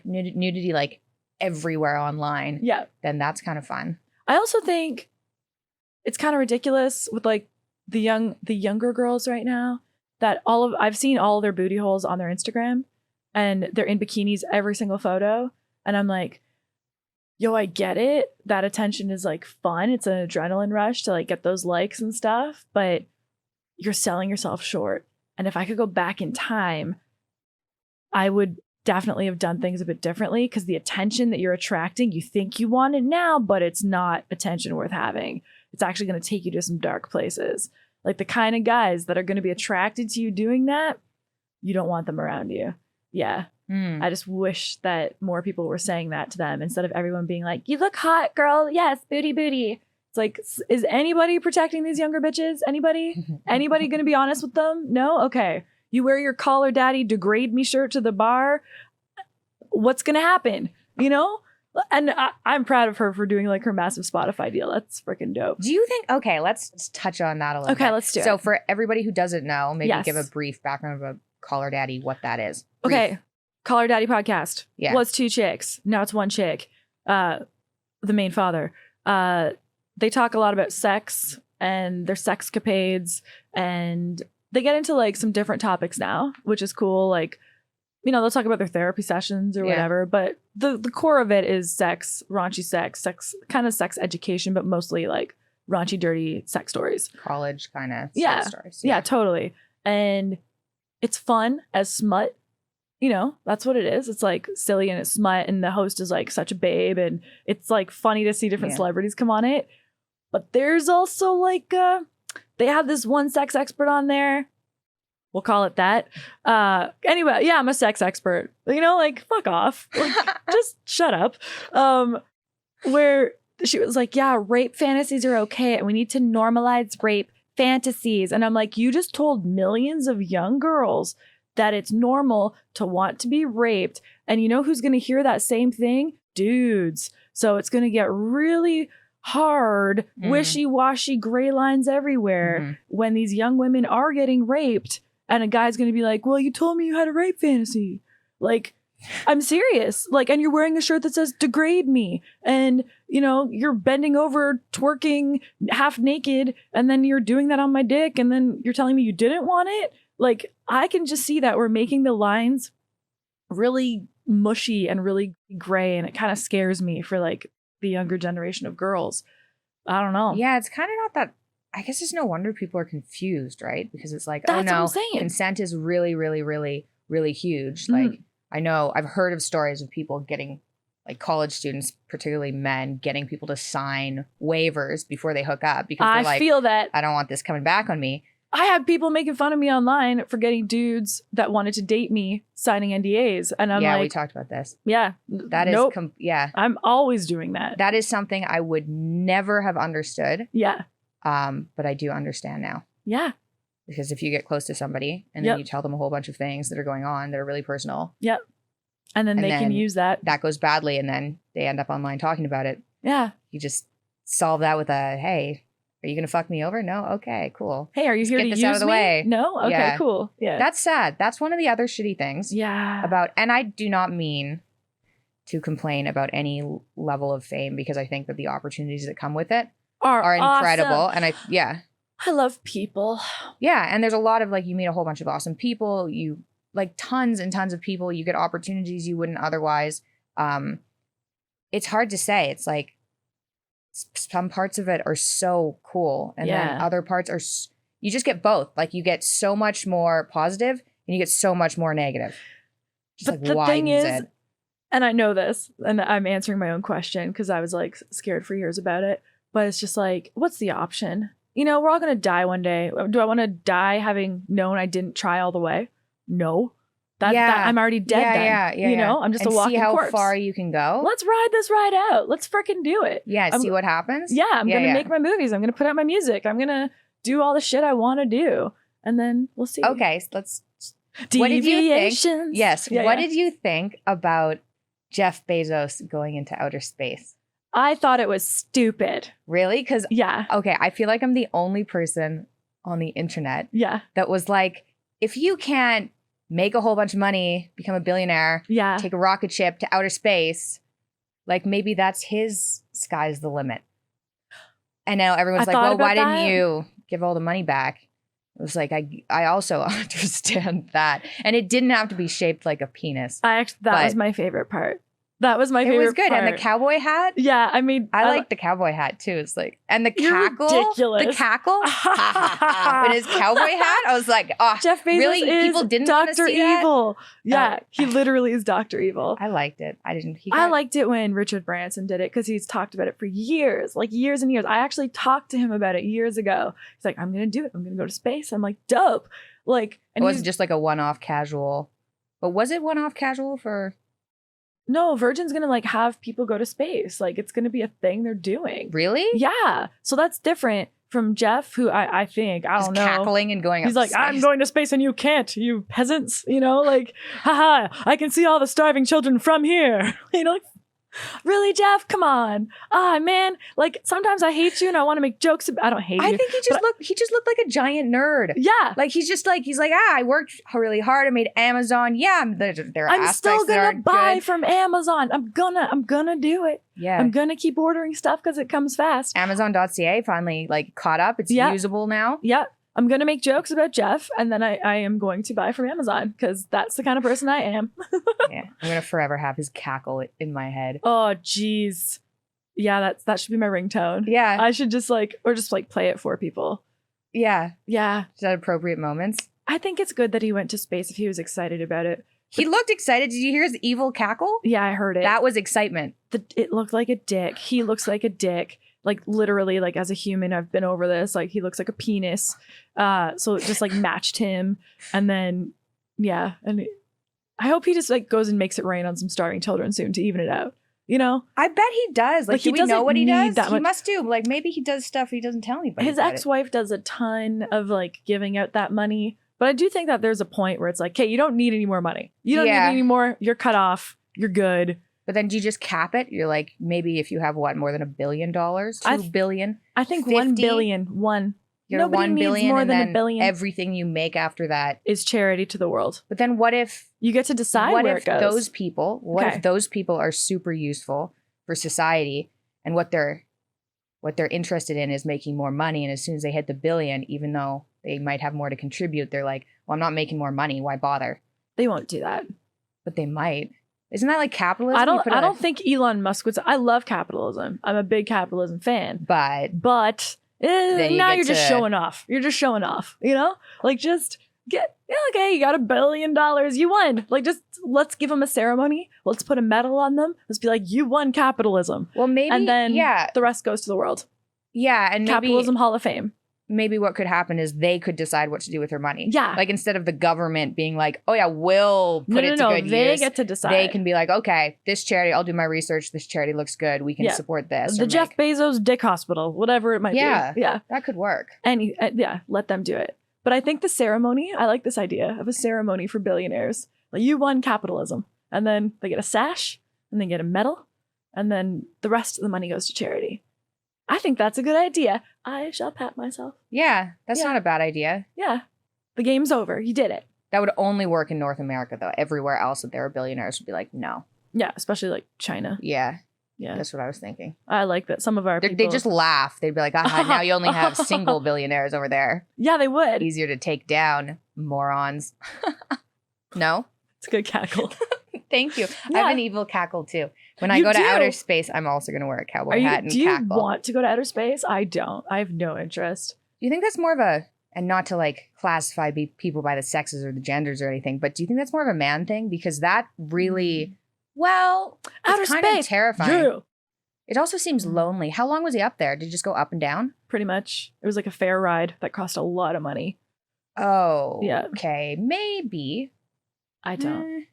nudity like everywhere online, then that's kind of fun. I also think it's kind of ridiculous with like the younger girls right now that I've seen all their booty holes on their Instagram and they're in bikinis every single photo. And I'm like, yo, I get it. That attention is like fun. It's an adrenaline rush to like get those likes and stuff, but you're selling yourself short. And if I could go back in time, I would definitely have done things a bit differently, because the attention that you're attracting, you think you want it now, but it's not attention worth having. It's actually going to take you to some dark places. Like the kind of guys that are going to be attracted to you doing that, you don't want them around you. Yeah. I just wish that more people were saying that to them instead of everyone being like, you look hot, girl. Yes, booty, booty. It's like, is anybody protecting these younger bitches? Anybody going to be honest with them? No? Okay. You wear your collar daddy degrade me shirt to the bar. What's going to happen? You know? And I'm proud of her for doing like her massive Spotify deal. That's freaking dope. Do you think, okay, let's touch on that a little bit. Okay, let's do it. So for everybody who doesn't know, maybe Yes. give a brief background of a Collar Daddy, what that is. Okay. Collar Daddy podcast. Yeah. Was 2 chicks. Now it's 1 chick. The main father. They talk a lot about sex and their sexcapades, and they get into like some different topics now, which is cool. Like, you know, they'll talk about their therapy sessions or whatever, but the core of it is sex, raunchy sex, kind of sex education, but mostly like raunchy, dirty sex stories. College kind of sex stories. Yeah, totally. And it's fun as smut. You know, that's what it is. It's like silly and it's smut, and the host is like such a babe, and it's like funny to see different celebrities come on it. But there's also like, they have this one sex expert on there. We'll call it that. Anyway, yeah, I'm a sex expert. You know, like, fuck off. Like, just shut up. Where she was like, yeah, rape fantasies are okay, and we need to normalize rape fantasies. And I'm like, you just told millions of young girls that it's normal to want to be raped. And you know who's going to hear that same thing? Dudes. So it's going to get really hard, wishy-washy gray lines everywhere when these young women are getting raped. And a guy's going to be like, well, you told me you had a rape fantasy. Like, I'm serious. Like, and you're wearing a shirt that says degrade me. And, you know, you're bending over, twerking half naked. And then you're doing that on my dick. And then you're telling me you didn't want it. Like, I can just see that we're making the lines really mushy and really gray. And it kind of scares me for like the younger generation of girls. I don't know. Yeah, it's kind of not that. I guess it's no wonder people are confused, right? Because it's like, That's oh no, what I'm saying. consent is really, really, really, really huge. Like, I know I've heard of stories of people getting, like college students, particularly men, getting people to sign waivers before they hook up because they're like, feel that. I don't want this coming back on me. I had people making fun of me online for getting dudes that wanted to date me signing NDAs. And I'm like, we talked about this. Yeah. That is, nope. I'm always doing that. That is something I would never have understood. Yeah. But I do understand now. Yeah. Because if you get close to somebody and then you tell them a whole bunch of things that are going on that are really personal. Yep. And then they can use that. That goes badly and then they end up online talking about it. Yeah. You just solve that with a, hey, are you going to fuck me over? No? Okay, cool. Hey, are you here to use me? Get this out of the way. No? Okay, cool. Yeah. That's sad. That's one of the other shitty things. Yeah. And I do not mean to complain about any level of fame because I think that the opportunities that come with it are incredible. Awesome. And I love people. Yeah. And there's a lot of like, you meet a whole bunch of awesome people. You like tons and tons of people. You get opportunities you wouldn't otherwise. It's hard to say. It's like some parts of it are so cool. And then other parts are, you just get both. Like you get so much more positive and you get so much more negative. Just but the thing is, and I know this, and I'm answering my own question because I was like scared for years about it. But it's just like, what's the option? You know, we're all going to die one day. Do I want to die having known I didn't try all the way? No. That I'm already dead then. You know, I'm just a walking corpse. See how far you can go. Let's ride this ride out. Let's freaking do it. Yeah, see what happens. Yeah, I'm going to make my movies. I'm going to put out my music. I'm going to do all the shit I want to do. And then we'll see. Okay, so let's... Deviations. What did you think? Yes. What did you think about Jeff Bezos going into outer space? I thought it was stupid. Really? Because, yeah. Okay, I feel like I'm the only person on the internet that was like, if you can't make a whole bunch of money, become a billionaire, take a rocket ship to outer space, like maybe that's his sky's the limit. And now everyone's like, well, why didn't you give all the money back? It was like, I also understand that. And it didn't have to be shaped like a penis. That was my favorite part. That was my favorite part. It was good. And the cowboy hat? Yeah, I mean... I like the cowboy hat, too. It's like... And the cackle? Ridiculous. The cackle? With his cowboy hat? I was like, oh, Jeff Bezos really? People didn't want to see Dr. Evil. That? Yeah, he literally is Dr. Evil. I liked it. I liked it when Richard Branson did it because he's talked about it for years. Like, years and years. I actually talked to him about it years ago. He's like, I'm going to do it. I'm going to go to space. I'm like, dope. Like... And it wasn't just like a one-off casual... But was it one-off casual for... No, Virgin's going to like have people go to space. Like it's going to be a thing they're doing. Really? Yeah. So that's different from Jeff, who I think, I Just don't know. cackling and going He's up like, to I'm space. going to space and you can't, you peasants, you know, like, haha, I can see all the starving children from here. You know, like, really, Jeff? Come on. Ah, man. Like, sometimes I hate you and I want to make jokes. I don't hate you. I think he just looked like a giant nerd. Yeah. Like he's like, I worked really hard. I made Amazon. Yeah, there are I'm aspects still that gonna aren't buy good. from Amazon. I'm gonna do it. Yeah. I'm gonna keep ordering stuff because it comes fast. Amazon.ca finally like caught up. It's Yeah. usable now. Yeah. I'm gonna make jokes about Jeff, and then I am going to buy from Amazon because that's the kind of person I am. Yeah. I'm gonna forever have his cackle in my head. Oh, jeez. Yeah, that should be my ringtone. Yeah. I should just play it for people. Yeah. Yeah. Is that appropriate moments? I think it's good that he went to space if he was excited about it. He looked excited. Did you hear his evil cackle? Yeah, I heard it. That was excitement. It looked like a dick. He looks like a dick. Like literally, like as a human, I've been over this. Like he looks like a penis. So it just like matched him. And then, yeah. And I hope he just like goes and makes it rain on some starving children soon to even it out. You know? I bet he does. Like, he do we know doesn't what he need does? that He much- must do. Like maybe he does stuff he doesn't tell anybody. His about it. ex-wife does a ton of like giving out that money. But I do think that there's a point where it's like, hey, you don't need any more money. You don't Yeah. need any more. You're cut off. You're good. But then do you just cap it? You're like, maybe if you have more than $1 billion, $2 billion, I think 50? 1 billion. you're Nobody 1 needs billion, more and than then $1 billion. everything you make after that. Is charity to the world. But then what if You get to decide what where if it goes. those people? What Okay. if those people are super useful for society, and what they're interested in is making more money, and as soon as they hit the billion, even though they might have more to contribute, they're like, well, I'm not making more money. Why bother? They won't do that. But they might. Isn't that like capitalism? I You put don't. I a- don't think Elon Musk would. I love capitalism. I'm a big capitalism fan. But But you now get you're just to- showing off. You're just showing off. You know, like just get. Yeah, okay, you got $1 billion. You won. Like just let's give them a ceremony. Let's put a medal on them. Let's be like, you won capitalism. well, maybe And then yeah, the rest goes to the world. yeah, and maybe Capitalism Hall of Fame. maybe what could happen is they could decide what to do with their money. Yeah. Like instead of the government being like, oh yeah, we'll put it to good They use. get to decide. They can be like, okay, this charity, I'll do my research. This charity looks good. We can Yeah. support this. the or Jeff make- Bezos Dick Hospital, whatever it might Yeah. be. Yeah. that could work. Yeah, let them do it. But I think the ceremony, I like this idea of a ceremony for billionaires. Like you won capitalism. And then they get a sash and they get a medal. And then the rest of the money goes to charity. I think that's a good idea. I shall pat myself. Yeah, that's Yeah. not a bad idea. Yeah. The game's over. You did it. That would only work in North America, though. Everywhere else that there are billionaires would be like, no. Yeah, especially like China. Yeah, Yeah. that's what I was thinking. I like that. Some of our They people... just laugh. They'd be like, aha, now you only have single billionaires over there. Yeah, they would. Easier to take down, morons. No? It's a good cackle. Thank you. I Yeah. have an evil cackle too. When I You go to do? outer space, I'm also going to wear a cowboy hat and do you cackle. want to go to outer space? I don't. I have no interest. Do you think that's more of a, and not to like classify people by the sexes or the genders or anything, but do you think that's more of a man thing? Because that really, well, Outer it's kind space. of terrifying. Yeah. It also seems lonely. How long was he up there? Did he just go up and down? Pretty much. It was like a fair ride that cost a lot of money. Oh, Yeah. okay. Maybe. I don't. Eh,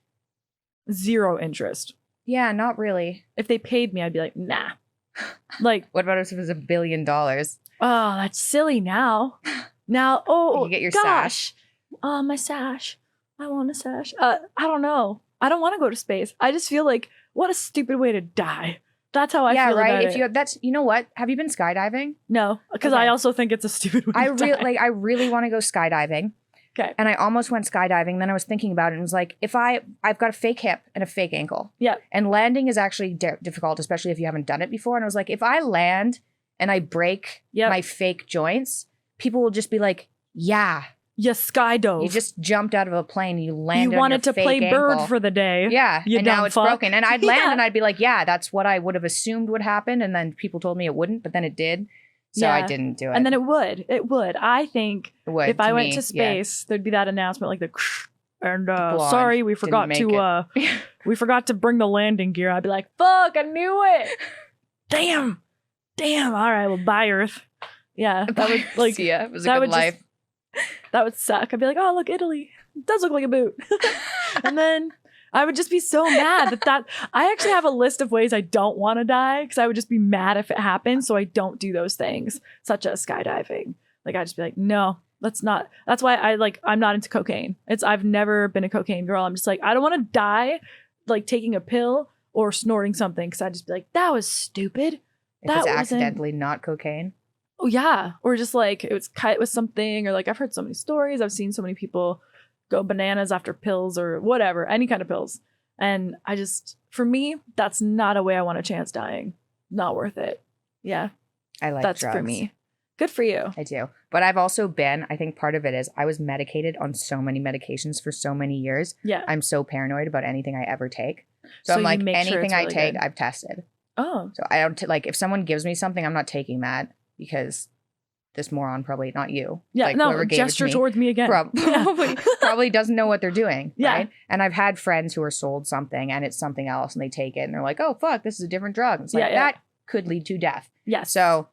Zero interest. yeah, not really. If they paid me, I'd be like, nah. Like, What about if it was $1 billion? oh, that's silly now. Now, oh, You get your gosh. My sash. I want a sash. I don't know. I don't want to go to space. I just feel like, what a stupid way to die. That's how I yeah, feel right. about If it. you that's you know what? Have you been skydiving? No, because Okay. I also think it's a stupid way I to die. I really want to go skydiving. Okay. And I almost went skydiving. Then I was thinking about it and was like, if I've got a fake hip and a fake ankle. Yeah. And landing is actually difficult, especially if you haven't done it before. And I was like, if I land and I break Yep. my fake joints, people will just be like, yeah, You skydove. you just jumped out of a plane and you landed You on wanted your to play fake bird ankle. for the day. Yeah, You and now dumb it's fuck. broken. And I'd land Yeah. and I'd be like, yeah, that's what I would have assumed would happen. And then people told me it wouldn't, but then it did. So I Yeah. didn't do it. And then it would. It would. I think It would, if I went me, to yeah. space, there'd be that announcement like the and Blonde. sorry, we Didn't forgot make to we forgot to bring the landing gear. I'd be like, fuck, I knew it. Damn. All right, well, bye Earth. Yeah. That would like yeah, it was a that good would just- life. that would suck. I'd be like, oh look, Italy. It does look like a boot. And then I would just be so mad that I actually have a list of ways I don't want to die because I would just be mad if it happened. So I don't do those things, such as skydiving. Like, I'd just be like, no, let's not. That's why I'm not into cocaine. I've never been a cocaine girl. I'm just like, I don't want to die like taking a pill or snorting something because I'd just be like, that was stupid. If it's accidentally not cocaine. Oh yeah. Or just like it was cut with something, or like I've heard so many stories. I've seen so many people go bananas after pills or whatever, any kind of pills. And for me, that's not a way I want a chance dying. Not worth it. Yeah. I like that's drugs. For me. Good for you. I do. But I've also been, I think part of it is I was medicated on so many medications for so many years. Yeah. I'm so paranoid about anything I ever take. So I'm like, anything I take, I've tested. Oh. So I don't, like, if someone gives me something, I'm not taking that because this moron, probably not you. Yeah, like, no, gesture towards me again. Probably doesn't know what they're doing. Yeah. Right? And I've had friends who are sold something and it's something else and they take it and they're like, oh, fuck, this is a different drug. It's like, that could lead to death. Yeah. So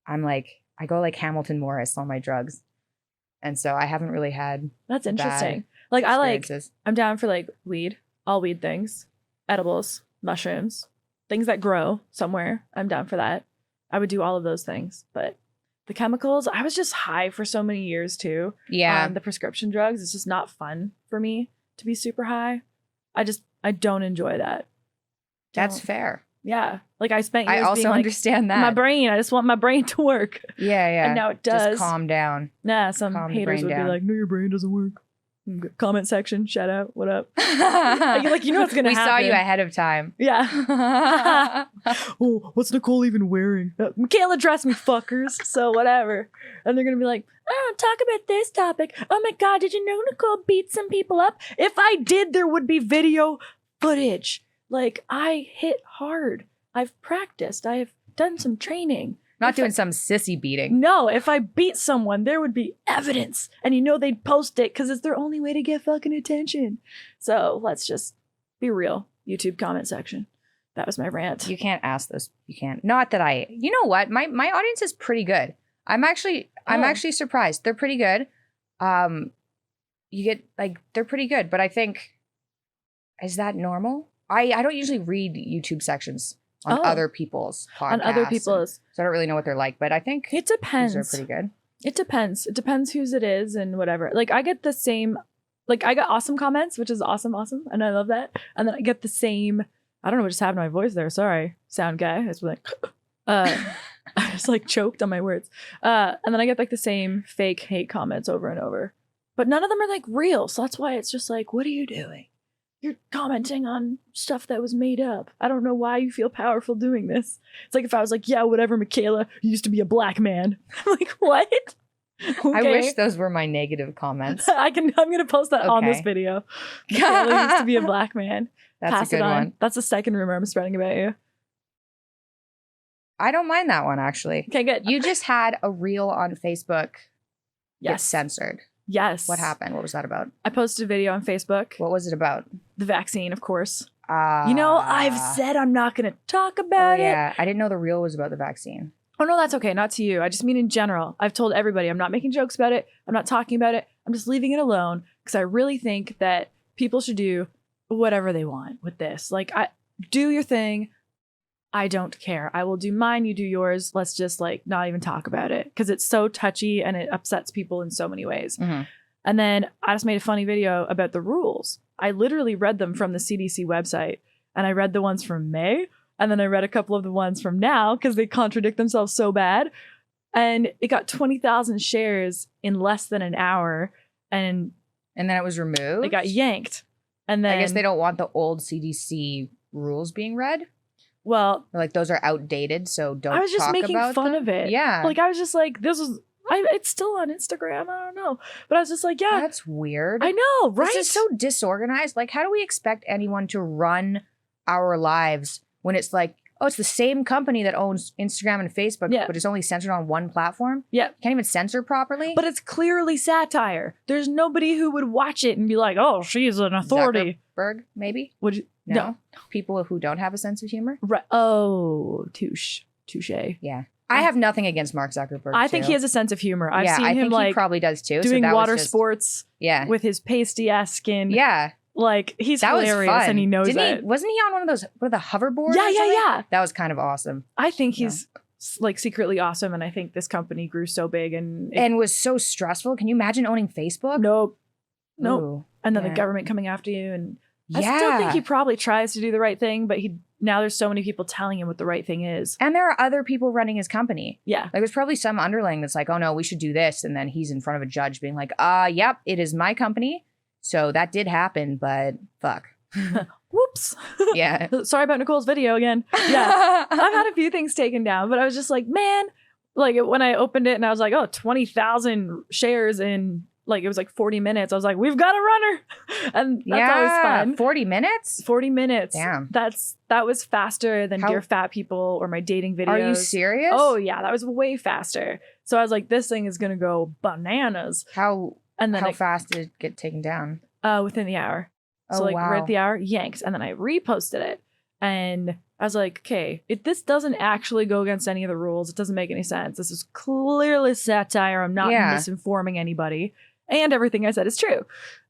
I'm like, I go like Hamilton Morris on my drugs. And so I haven't really had. That's interesting. Like, I'm down for like weed, all weed things, edibles, mushrooms, things that grow somewhere. I'm down for that. I would do all of those things. But the chemicals, I was just high for so many years too. Yeah. The prescription drugs, it's just not fun for me to be super high. I don't enjoy that. That's fair. Yeah. Like I spent years I also being like, understand that. My brain, I just want my brain to work. Yeah. And now it does. Just calm down. Nah, some Calm the haters brain would down. be like, no, your brain doesn't work. Comment section, shout out, what up? like, you know what's gonna happen. We saw you ahead of time. Yeah. Oh, what's Nicole even wearing? Mikhaila dressed me, fuckers. So whatever. And they're gonna be like, oh, talk about this topic. Oh my god, did you know Nicole beat some people up? If I did, there would be video footage. Like, I hit hard. I've practiced. I have done some training. Not doing some sissy beating. No, if I beat someone, there would be evidence. And you know they'd post it because it's their only way to get fucking attention. So let's just be real. YouTube comment section. That was my rant. You can't ask this. You can't. Not that I. You know what? My audience is pretty good. I'm actually surprised. They're pretty good. You get like they're pretty good, but I think, is that normal? I don't usually read YouTube sections on other people's podcasts. On other people's. So I don't really know what they're like, but I think it depends. These are pretty good. It depends. It depends whose it is and whatever. Like I get the same, like I got awesome comments, which is awesome. And I love that. And then I get the same, I don't know what just happened to my voice there. Sorry, sound guy. I was like, I just like choked on my words. And then I get like the same fake hate comments over and over. But none of them are like real. So that's why it's just like, what are you doing? You're commenting on stuff that was made up. I don't know why you feel powerful doing this. It's like if I was like, yeah, whatever, Mikhaila, you used to be a black man. I'm like, what? Okay. I wish those were my negative comments. I'm going to post that on this video. Mikhaila used to be a black man. That's Pass a good one. That's the second rumor I'm spreading about you. I don't mind that one, actually. Okay, good. You just had a reel on Facebook get censored. Yes. What happened? What was that about? I posted a video on Facebook. What was it about? The vaccine, of course. You know, I've said I'm not going to talk about it. Yeah, I didn't know the reel was about the vaccine. Oh, no, that's okay. Not to you. I just mean in general. I've told everybody I'm not making jokes about it. I'm not talking about it. I'm just leaving it alone because I really think that people should do whatever they want with this. Like, do your thing. I don't care. I will do mine. You do yours. Let's just like not even talk about it because it's so touchy and it upsets people in so many ways. Mm-hmm. And then I just made a funny video about the rules. I literally read them from the CDC website and I read the ones from May and then I read a couple of the ones from now because they contradict themselves so bad. And it got 20,000 shares in less than an hour. And then it was removed? It got yanked. And then I guess they don't want the old CDC rules being read. Well, like those are outdated, so don't. I was just making fun of it. Yeah, like I was just like, this was. It's still on Instagram. I don't know, but I was just like, yeah, that's weird. I know, right? This is so disorganized. Like, how do we expect anyone to run our lives when it's like, oh, it's the same company that owns Instagram and Facebook, but it's only censored on one platform? Yeah, can't even censor properly. But it's clearly satire. There's nobody who would watch it and be like, oh, she's an authority. Zuckerberg, maybe. Would you? No. People who don't have a sense of humor? Right. Oh, touche. Yeah. I have nothing against Mark Zuckerberg. I think he has a sense of humor. I've seen him he probably does too. Doing water sports with his pasty ass skin. Yeah. Like, he's That was hilarious fun. and he knows it. Wasn't he on one of those, what are the hoverboards? Yeah, or yeah, something? yeah. That was kind of awesome. I think he's like secretly awesome, and I think this company grew so big and was so stressful. Can you imagine owning Facebook? Nope. Ooh, And then yeah. the government coming after you, and Yeah. I still think he probably tries to do the right thing, but now there's so many people telling him what the right thing is. And there are other people running his company. Yeah. Like, there's probably some underling that's like, oh no, we should do this. And then he's in front of a judge being like, yep, it is my company. So that did happen, but fuck. Whoops. Yeah. Sorry about Nicole's video again. Yeah. I've had a few things taken down, but I was just like, man, like when I opened it and I was like, 20,000 shares in like, it was like 40 minutes. I was like, we've got a runner. And that's always fun. 40 minutes? 40 minutes. Damn. That was faster than Dear Fat People or my dating videos. Are you serious? Oh yeah. That was way faster. So I was like, this thing is going to go bananas. How Then fast did it get taken down? Within the hour. Oh, So like wow. right at the hour, yanked. And then I reposted it. And I was like, okay, this doesn't actually go against any of the rules. It doesn't make any sense. This is clearly satire. I'm not misinforming anybody. And everything I said is true.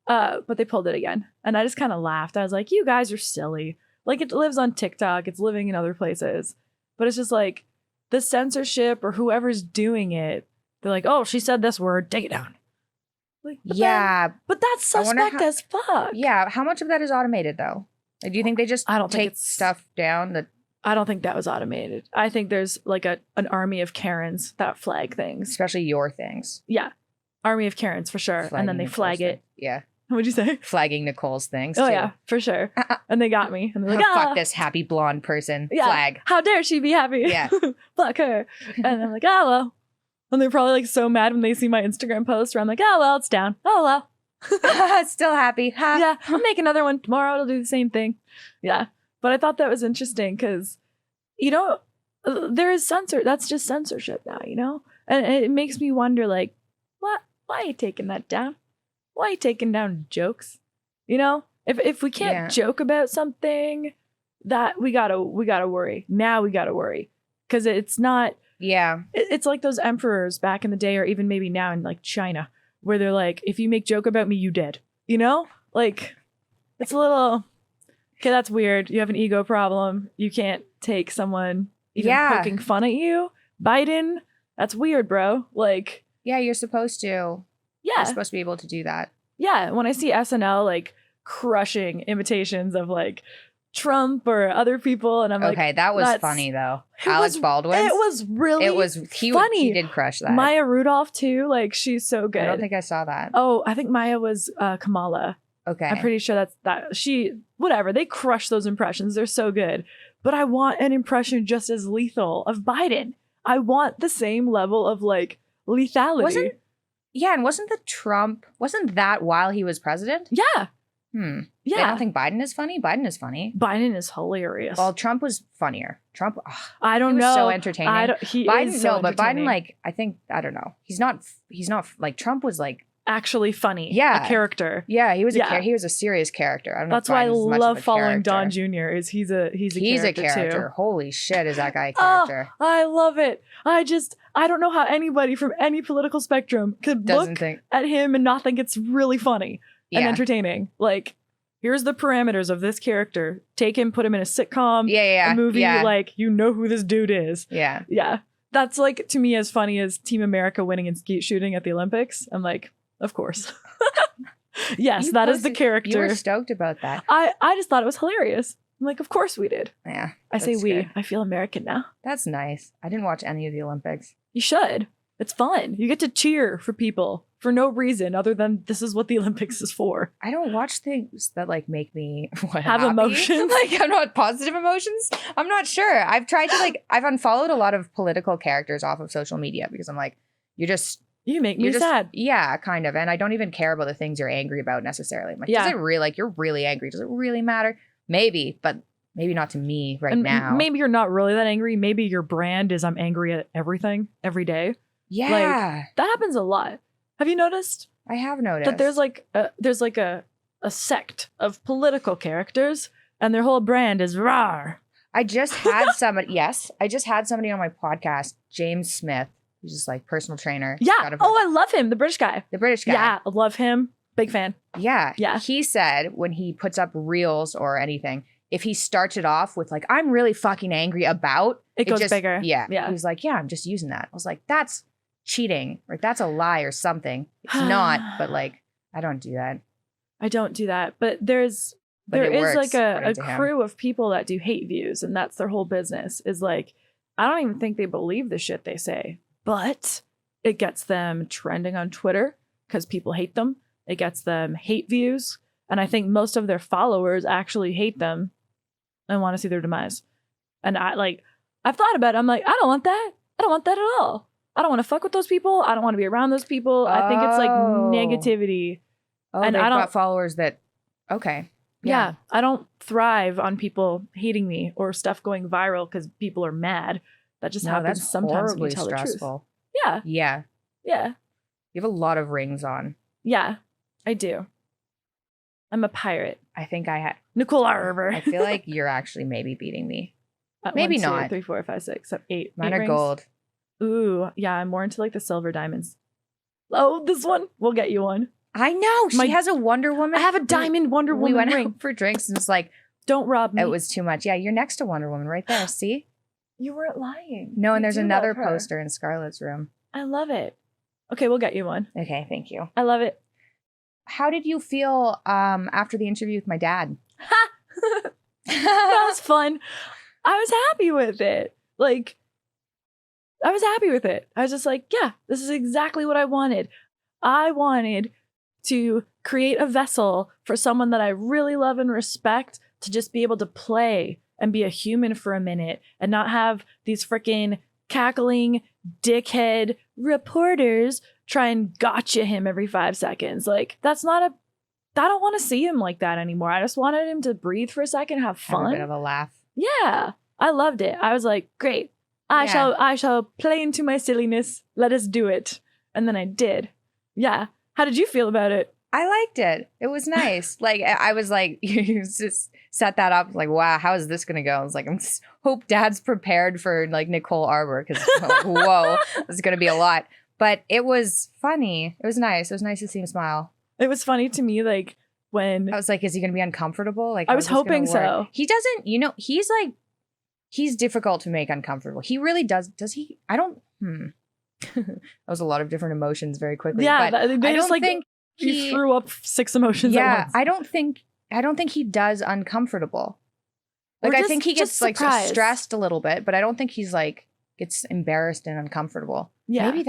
But they pulled it again. And I just kind of laughed. I was like, you guys are silly. Like, it lives on TikTok. It's living in other places. But it's just like the censorship or whoever's doing it. They're like, oh, she said this word. Take it down. Like, but that's suspect as fuck. Yeah. How much of that is automated though? Like, do you think they just take stuff down? I don't think that was automated. I think there's like an army of Karens that flag things. Especially your things. Yeah. Army of Karens for sure. Flagging and then they Nicole's flag it. thing. Yeah. What'd you say? Flagging Nicole's things. Oh too. yeah, for sure. And they got me. And they're like, fuck this happy blonde person. Yeah. Flag. How dare she be happy? Yeah. Fuck her. And I'm like, oh well. And they're probably like so mad when they see my Instagram post where I'm like, oh well, it's down. Oh well. Still happy. Huh? Yeah, I'll make another one tomorrow. It'll do the same thing. Yeah. But I thought that was interesting because, there is that's just censorship now, And it makes me wonder, like, why are you taking that down? Why are you taking down jokes? If we can't joke about something, that we gotta worry. Now we gotta worry. Because it's not. Yeah. It's like those emperors back in the day, or even maybe now in like China, where they're like, if you make joke about me, you dead. Like, it's a little, okay, that's weird. You have an ego problem. You can't take someone even poking fun at you. Biden, that's weird, bro. Like, yeah, you're supposed to. Yeah. You're supposed to be able to do that. Yeah. When I see SNL like crushing imitations of like Trump or other people, and I'm like, okay, that was funny though. Alex Baldwin. It was really funny. He did crush that. Maya Rudolph too. Like, she's so good. I don't think I saw that. Oh, I think Maya was Kamala. Okay. I'm pretty sure whatever. They crush those impressions. They're so good. But I want an impression just as lethal of Biden. I want the same level of like lethality. And wasn't that while he was president? Yeah. Yeah. I don't think Biden is funny. Biden is funny. Biden is hilarious. Well, Trump was funnier. Trump, I don't he was know. So entertaining. But Biden, like, I think, I don't know. He's not like, Trump was like actually funny. Yeah. A character. Yeah, he was a serious character. I don't know. That's why I love following Don Jr. is he's a character too. Holy shit, is that guy a character? Oh, I love it. I don't know how anybody from any political spectrum could look at him and not think it's really funny and entertaining. Like, here's the parameters of this character. Take him, put him in a sitcom, a movie, like, you know who this dude is. Yeah. Yeah. That's like, to me, as funny as Team America winning in skeet shooting at the Olympics. I'm like, of course. Yes, that is the character. You were stoked about that. I just thought it was hilarious. I'm like, of course we did. Yeah. I say we. Good. I feel American now. That's nice. I didn't watch any of the Olympics. You should. It's fun. You get to cheer for people for no reason other than this is what the Olympics is for. I don't watch things that like make me have happy. Emotions. Like, I'm not positive emotions. I'm not sure. I've tried to I've unfollowed a lot of political characters off of social media because I'm like, you make me sad. Yeah, kind of. And I don't even care about the things you're angry about necessarily. I'm like, does it really, you're really angry? Does it really matter? Maybe, but maybe not to me now. Maybe you're not really that angry. Maybe your brand is I'm angry at everything every day. Yeah. Like, that happens a lot. Have you noticed? I have noticed. That there's like a sect of political characters and their whole brand is rawr. I just had somebody on my podcast, James Smith. He's just like personal trainer. Yeah. Oh, I love him. The British guy. Yeah, I love him. Big fan. Yeah. Yeah. He said when he puts up reels or anything, if he starts it off with like, I'm really fucking angry about, It goes just, bigger. Yeah. Yeah. He was like, yeah, I'm just using that. I was like, that's cheating. Like, that's a lie or something. It's not, but like, I don't do that. I don't do that. But there is like a crew of people that do hate views, and that's their whole business. Is like, I don't even think they believe the shit they say, but it gets them trending on Twitter because people hate them. It gets them hate views. And I think most of their followers actually hate them and want to see their demise. And I've thought about it. I'm like, I don't want that. I don't want that at all. I don't want to fuck with those people. I don't want to be around those people. I think it's like negativity. Oh, and they've I don't got followers that, okay. Yeah. I don't thrive on people hating me or stuff going viral because people are mad. That just happens that's sometimes when you tell stressful. the truth. Yeah. Yeah. You have a lot of rings on. Yeah, I do. I'm a pirate. I think I had Nicole Arbour. I feel like you're actually maybe beating me. Maybe 1, 2, not. 3, 4, 5, 6, 7, 8. Mine 8 are rings. gold. Ooh, yeah, I'm more into like the silver diamonds. Oh, this one. We'll get you one. I know. She has a Wonder Woman. I have a diamond Wonder Woman we went ring. out for drinks and it's like, don't rob me. It was too much. Yeah, you're next to Wonder Woman right there. See? You weren't lying. No, and You there's do another love her. poster in Scarlett's room. I love it. Okay, we'll get you one. Okay, thank you. I love it. How did you feel after the interview with my dad? That was fun. I was happy with it. Like, I was happy with it. I was just like, yeah, this is exactly what I wanted. I wanted to create a vessel for someone that I really love and respect to just be able to play and be a human for a minute and not have these freaking cackling dickhead reporters try and gotcha him every 5 seconds. Like, that's not a, I don't want to see him like that anymore. I just wanted him to breathe for a second, have fun. Have a bit of a laugh. Yeah, I loved it. I was like, great. I shall play into my silliness. Let us do it. And then I did. Yeah. How did you feel about it? I liked it. It was nice. Like, I was like, you just set that up. Like, wow, how is this going to go? I was like, hope Dad's prepared for like Nicole Arbour because like, whoa, this is going to be a lot. But it was funny. It was nice. It was nice to see him smile. It was funny to me, like, when I was like, is he going to be uncomfortable? Like, I was hoping so. He doesn't, he's like, he's difficult to make uncomfortable. He really does. Does he? I don't, That was a lot of different emotions very quickly. Yeah, but they just like think he threw up 6 emotions at once. I don't think he does uncomfortable. Like, I think he gets like stressed a little bit, but I don't think he's like gets embarrassed and uncomfortable. Yeah. Maybe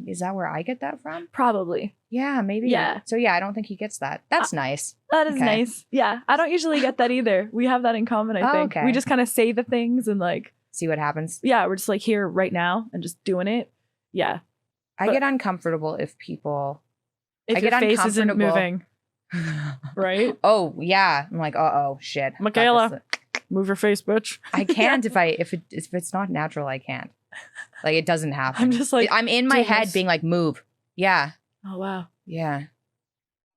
is that where I get that from? Probably. Yeah, maybe. Yeah. So yeah, I don't think he gets that. That's nice. That is nice. Yeah. I don't usually get that either. We have that in common, I think. Okay. We just kind of say the things and like see what happens. Yeah, we're just like here right now and just doing it. Yeah. I get uncomfortable if your face isn't moving. Right? Oh, yeah. I'm like, oh shit. Mikhaila, move your face, bitch. I can't if it's not natural, I can't. Like, it doesn't happen. I'm just like, I'm in my head being like, move. Yeah. Oh, wow. Yeah.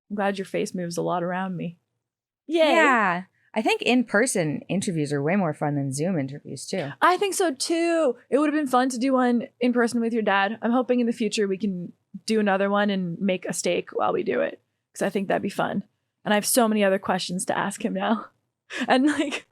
I'm glad your face moves a lot around me. Yay. Yeah. I think in-person interviews are way more fun than Zoom interviews too. I think so too. It would have been fun to do one in person with your dad. I'm hoping in the future we can do another one and make a steak while we do it. Because I think that'd be fun. And I have so many other questions to ask him now. And like,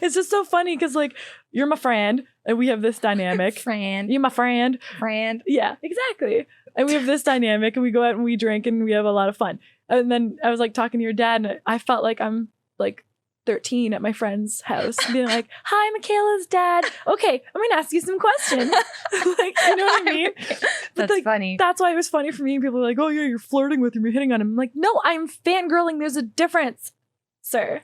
it's just so funny because like, you're my friend and we have this dynamic. Friend. You're my friend. Friend. Yeah, exactly. And we have this dynamic and we go out and we drink and we have a lot of fun. And then I was like talking to your dad and I felt like I'm like 13 at my friend's house being like, hi, Mikhaila's dad. Okay, I'm gonna ask you some questions. Like, you know what I mean? That's like, funny. That's why it was funny for me. People are like, oh yeah, you're flirting with him, you're hitting on him. I'm like, no, I'm fangirling. There's a difference, sir.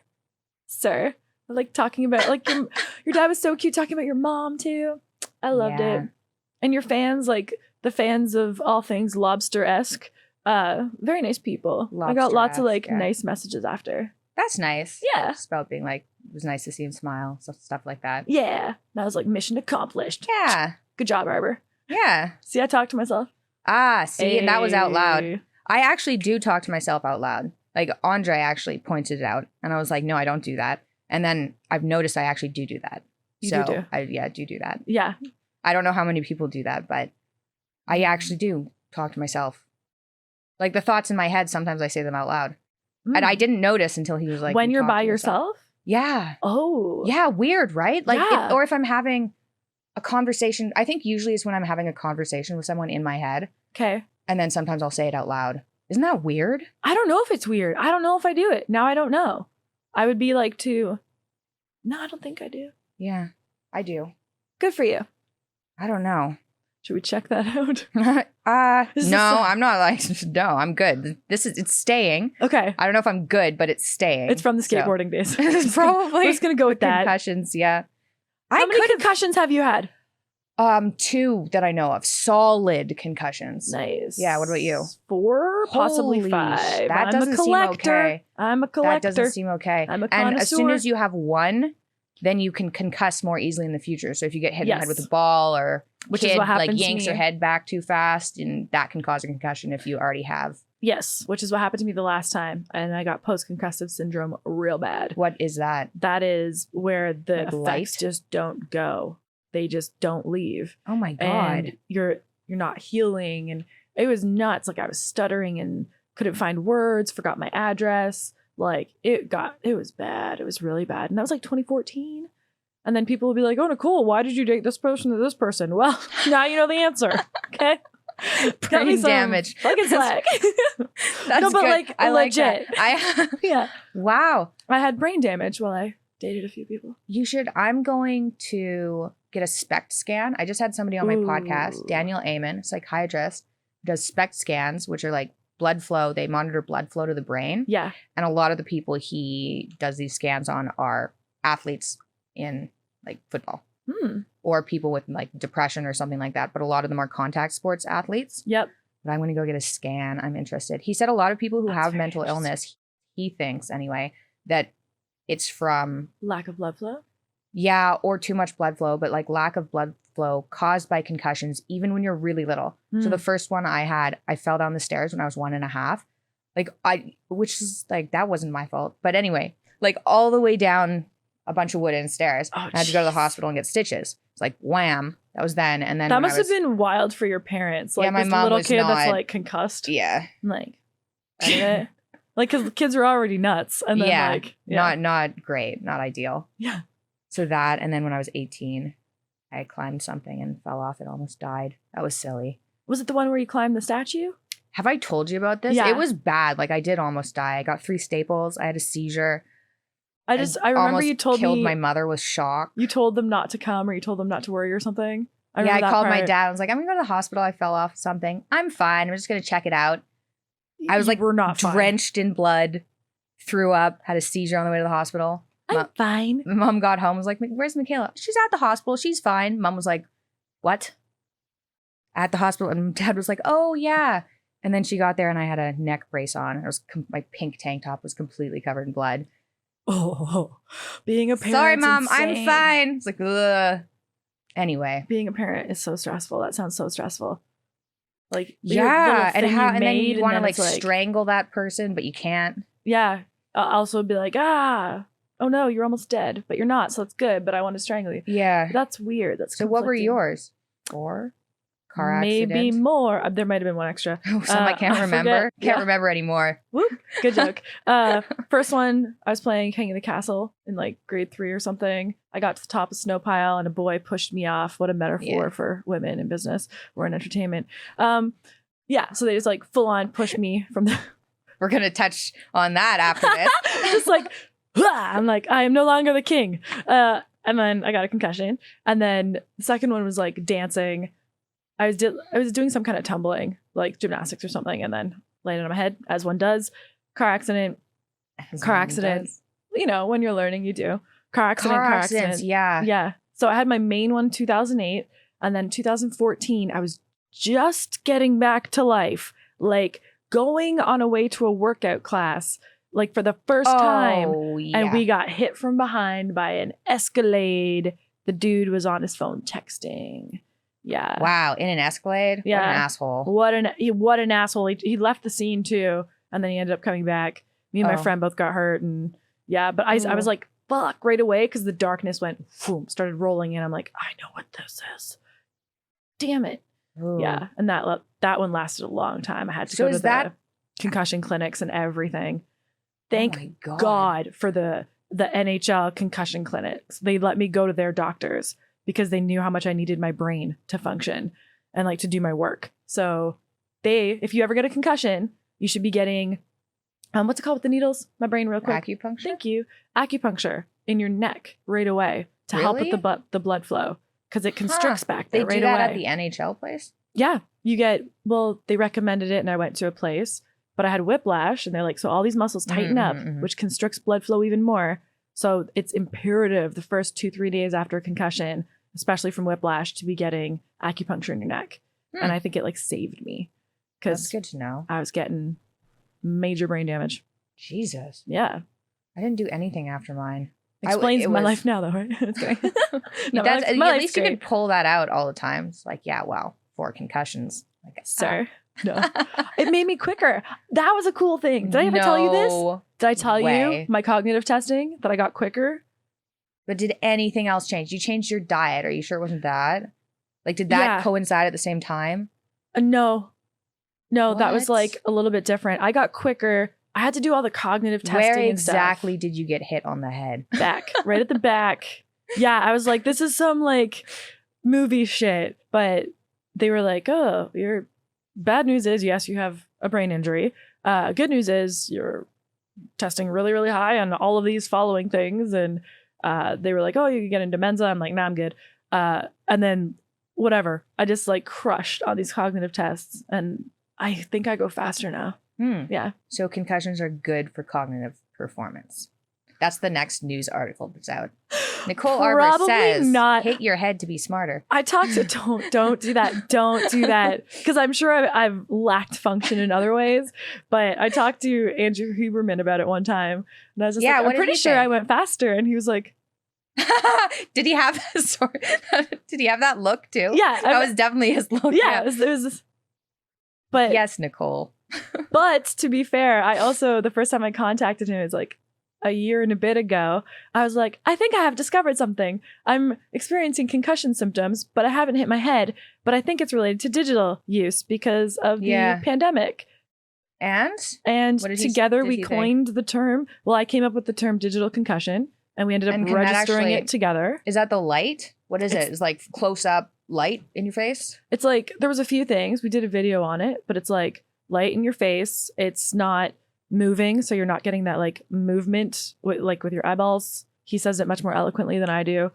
Like talking about like your dad was so cute talking about your mom too. I loved it. And your fans, like the fans of all things lobster-esque, very nice people. I got lots of like nice messages after. That's nice. Yeah. Just about being like, it was nice to see him smile, stuff like that. Yeah. And I was like, mission accomplished. Yeah. Good job, Arbour. Yeah. See, I talked to myself. See, and that was out loud. I actually do talk to myself out loud. Like, Andre actually pointed it out, and I was like, no, I don't do that. And then I've noticed I actually do that. You so do. I do that. Yeah. I don't know how many people do that, but I actually do talk to myself. Like the thoughts in my head, sometimes I say them out loud. And I didn't notice until he was like, when "You you're talk by to yourself? Yeah. Oh. Yeah, weird, right? Like, Yeah. or if I'm having a conversation, I think usually it's when I'm having a conversation with someone in my head. Okay. And then sometimes I'll say it out loud. Isn't that weird? I don't know if it's weird. I don't know if I do it. Now I don't know. I would be like no, I don't think I do. Yeah, I do. Good for you. I don't know. Should we check that out? No, like- I'm not like, no, I'm good. It's staying. Okay. I don't know if I'm good, but it's staying. It's from the skateboarding days. It's probably. We're just going to go with that. Concussions, yeah. How many concussions have you had? 2 that I know of. Solid concussions. Nice. Yeah, what about you? 4, possibly Holy 5. That I'm doesn't a collector. seem okay. I'm a collector. That doesn't seem okay. I'm a And as soon connoisseur. as you have one, then you can concuss more easily in the future. So if you get hit in the head Yes. with a ball or Which kid is what happened like to yanks me. her head back too fast, and that can cause a concussion if you already have. Yes, which is what happened to me the last time. And I got post-concussive syndrome real bad. What is that? That is where the Like effects light? just don't go. They just don't leave. Oh my God. And you're not healing. And it was nuts. Like I was stuttering and couldn't find words, forgot my address. Like it was bad. It was really bad. And that was like 2014. And then people would be like, "Oh, Nicole, why did you date this person to this person?" Well, now you know the answer. Okay. Cut me Brain some damage. fucking slack. That's No, but good. like I like legit. that. Yeah. Wow. I had brain damage while I dated a few people. You should. I'm going to get a SPECT scan. I just had somebody on my podcast, Ooh. Daniel Amen, psychiatrist, who does SPECT scans, which are like blood flow. They monitor blood flow to the brain. Yeah. And a lot of the people he does these scans on are athletes in like football or people with like depression or something like that. But a lot of them are contact sports athletes. Yep. But I'm going to go get a scan. I'm interested. He said a lot of people who That's have very mental interesting. illness, he thinks anyway, that it's from, Lack of blood flow. yeah, or too much blood flow, but like lack of blood flow caused by concussions, even when you're really little. So the first one I had, I fell down the stairs when I was 1.5. Which is like, that wasn't my fault. But anyway, like all the way down a bunch of wooden stairs. Oh, I had to go to the jeez. hospital and get stitches. It's like, whamn. That was then. And then That when must I was, have been wild for your parents. Like Yeah, my this mom little was kid that's not- like concussed. yeah. Like, I don't like, because the kids are already nuts. And then Yeah. like, yeah. Not great. Not ideal. Yeah. So that, and then when I was 18, I climbed something and fell off. It almost died. That was silly. Was it the one where you climbed the statue? Have I told you about this? Yeah. It was bad. Like I did almost die. I got 3 staples. I had a seizure. I remember almost you told killed me my mother with shock. you told them not to come or you told them not to worry or something. Yeah, I remember that called my part. dad. I was like, I'm gonna go to the hospital. I fell off something. I'm fine. I'm just gonna check it out. I was You like were not fine. drenched in blood, threw up, had a seizure on the way to the hospital. I'm fine. My mom got home, was like, "Where's Mikhaila?" "She's at the hospital. She's fine." Mom was like, "What?" At the hospital, and dad was like, "Oh yeah." And then she got there, and I had a neck brace on. It was my pink tank top was completely covered in blood. Oh, being a parent. Sorry, Mom. I'm fine. It's like, ugh. Anyway. Being a parent is so stressful. That sounds so stressful. Like, Yeah, and then made, you want to then like it's strangle that person, but you can't. Yeah. I'll also be like, oh no, you're almost dead, but you're not, so that's good. But I want to strangle you. Yeah. That's weird. That's So what were conflicting. yours? 4? Car accident? Maybe more. There might have been one extra. Some I can't I remember. forget. Can't Yeah. remember anymore. Whoop. Good joke. First one, I was playing King of the Castle in like grade 3 or something. I got to the top of snow pile and a boy pushed me off. What a metaphor Yeah. for women in business or in entertainment. Yeah, so they just like full on pushed me from the We're going to touch on that after this. just like, "Ah!" I'm like, I am no longer the king. And then I got a concussion. And then the second one was like dancing. I was doing some kind of tumbling, like gymnastics or something, and then landed on my head, as one does. Car accident. You know, when you're learning, you do. Car accident. Yeah. Yeah. So I had my main one 2008, and then 2014, I was just getting back to life, like going on a way to a workout class, like for the first time. Yeah. And we got hit from behind by an Escalade. The dude was on his phone texting. Yeah. Wow. In an Escalade? Yeah. What an asshole. What an asshole. He left the scene too, and then he ended up coming back. Me and my friend both got hurt, and yeah, but I was like, fuck, right away, because the darkness went, boom, started rolling in. I'm like, I know what this is. Damn it. Ooh. Yeah, and that one lasted a long time. I had to So go to is that concussion clinics and everything. Oh Thank my God. God for the NHL concussion clinics. They let me go to their doctors because they knew how much I needed my brain to function and like to do my work. So if you ever get a concussion, you should be getting, what's it called with the needles? My brain real quick. Acupuncture? Thank you. Acupuncture in your neck right away to help with the blood flow because it constricts back there They right do that away. at the NHL place? Yeah. They recommended it and I went to a place, but I had whiplash and they're like, so all these muscles tighten up, which constricts blood flow even more. So it's imperative the first 2-3 days after a concussion, especially from whiplash, to be getting acupuncture in your neck. And I think it like saved me That's because good to know. I was getting major brain damage. Jesus. Yeah. I didn't do anything after mine. Explains my life now though, right? It's great. No, At life's least you great. could pull that out all the time. It's like, yeah, well, 4 concussions. Like, Sir. No. It made me quicker. That was a cool thing. Did I ever tell you this? Did I tell way. you my cognitive testing that I got quicker? But did anything else change? You changed your diet. Are you sure it wasn't that? Like, did that coincide at the same time? No, that was What? like a little bit different. I got quicker. I had to do all the cognitive testing. Where and exactly stuff. did you get hit on the head? Back, right at the back. Yeah, I was like, this is some like movie shit. But they were like, oh, your bad news is, yes, you have a brain injury. Good news is you're testing really, really high on all of these following things. And they were like, oh, you can get into Mensa. I'm like, nah, I'm good. And then whatever. I just like crushed on these cognitive tests. And I think I go faster now. Yeah. So concussions are good for cognitive performance. That's the next news article that's out. Nicole Arbour says, not. hit your head to be smarter. I talked to don't do that. Don't do that. Because I'm sure I've lacked function in other ways. But I talked to Andrew Huberman about it one time. And I was just like, I'm pretty sure I went faster. And he was like, Did he have Did he have that look too? Yeah. That was definitely his look. Yeah. It was but yes, Nicole. But to be fair, I also, the first time I contacted him, it was like a year and a bit ago. I was like, I think I have discovered something. I'm experiencing concussion symptoms, but I haven't hit my head. But I think it's related to digital use because of the pandemic. And together we coined the term. Well, I came up with the term digital concussion and we ended up registering it together. Is that the light? What is it? It's like close up light in your face? It's like, there was a few things. We did a video on it, but it's like light in your face. It's not moving, so you're not getting that like movement like with your eyeballs. He says it much more eloquently than I do.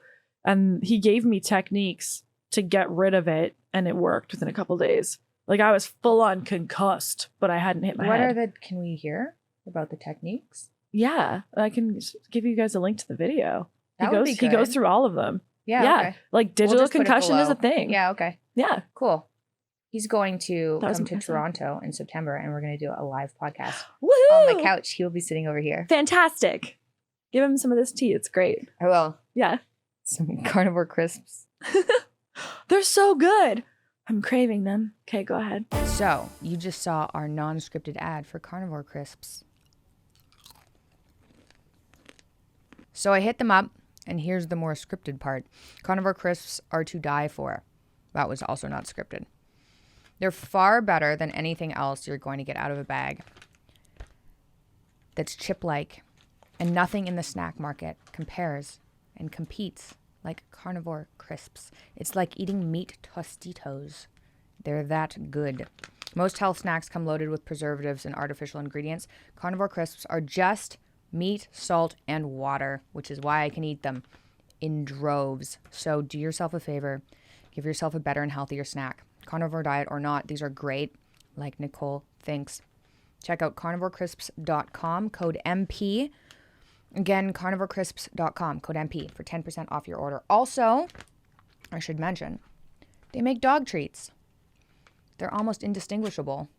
And he gave me techniques to get rid of it, and it worked within a couple days. Like I was full on concussed, but I hadn't hit my head. Can we hear about the techniques? Yeah, I can give you guys a link to the video. He goes through all of them. Yeah. Okay. Like digital concussion is a thing. Yeah. Okay. Yeah. Cool. He's going to come to Toronto in September, and we're going to do a live podcast Woohoo! on my couch. He will be sitting over here. Fantastic. Give him some of this tea. It's great. I will. Yeah. Some Carnivore Crisps. They're so good. I'm craving them. Okay, go ahead. So you just saw our non-scripted ad for Carnivore Crisps. So I hit them up, and here's the more scripted part. Carnivore Crisps are to die for. That was also not scripted. They're far better than anything else you're going to get out of a bag that's chip-like, and nothing in the snack market compares and competes like Carnivore Crisps. It's like eating meat Tostitos. They're that good. Most health snacks come loaded with preservatives and artificial ingredients. Carnivore Crisps are just meat, salt, and water, which is why I can eat them in droves. So do yourself a favor. Give yourself a better and healthier snack. Carnivore diet or not, these are great, like Nicole thinks. Check out carnivorecrisps.com, code MP. Again, carnivorecrisps.com, code MP for 10% off your order. Also, I should mention, they make dog treats. They're almost indistinguishable,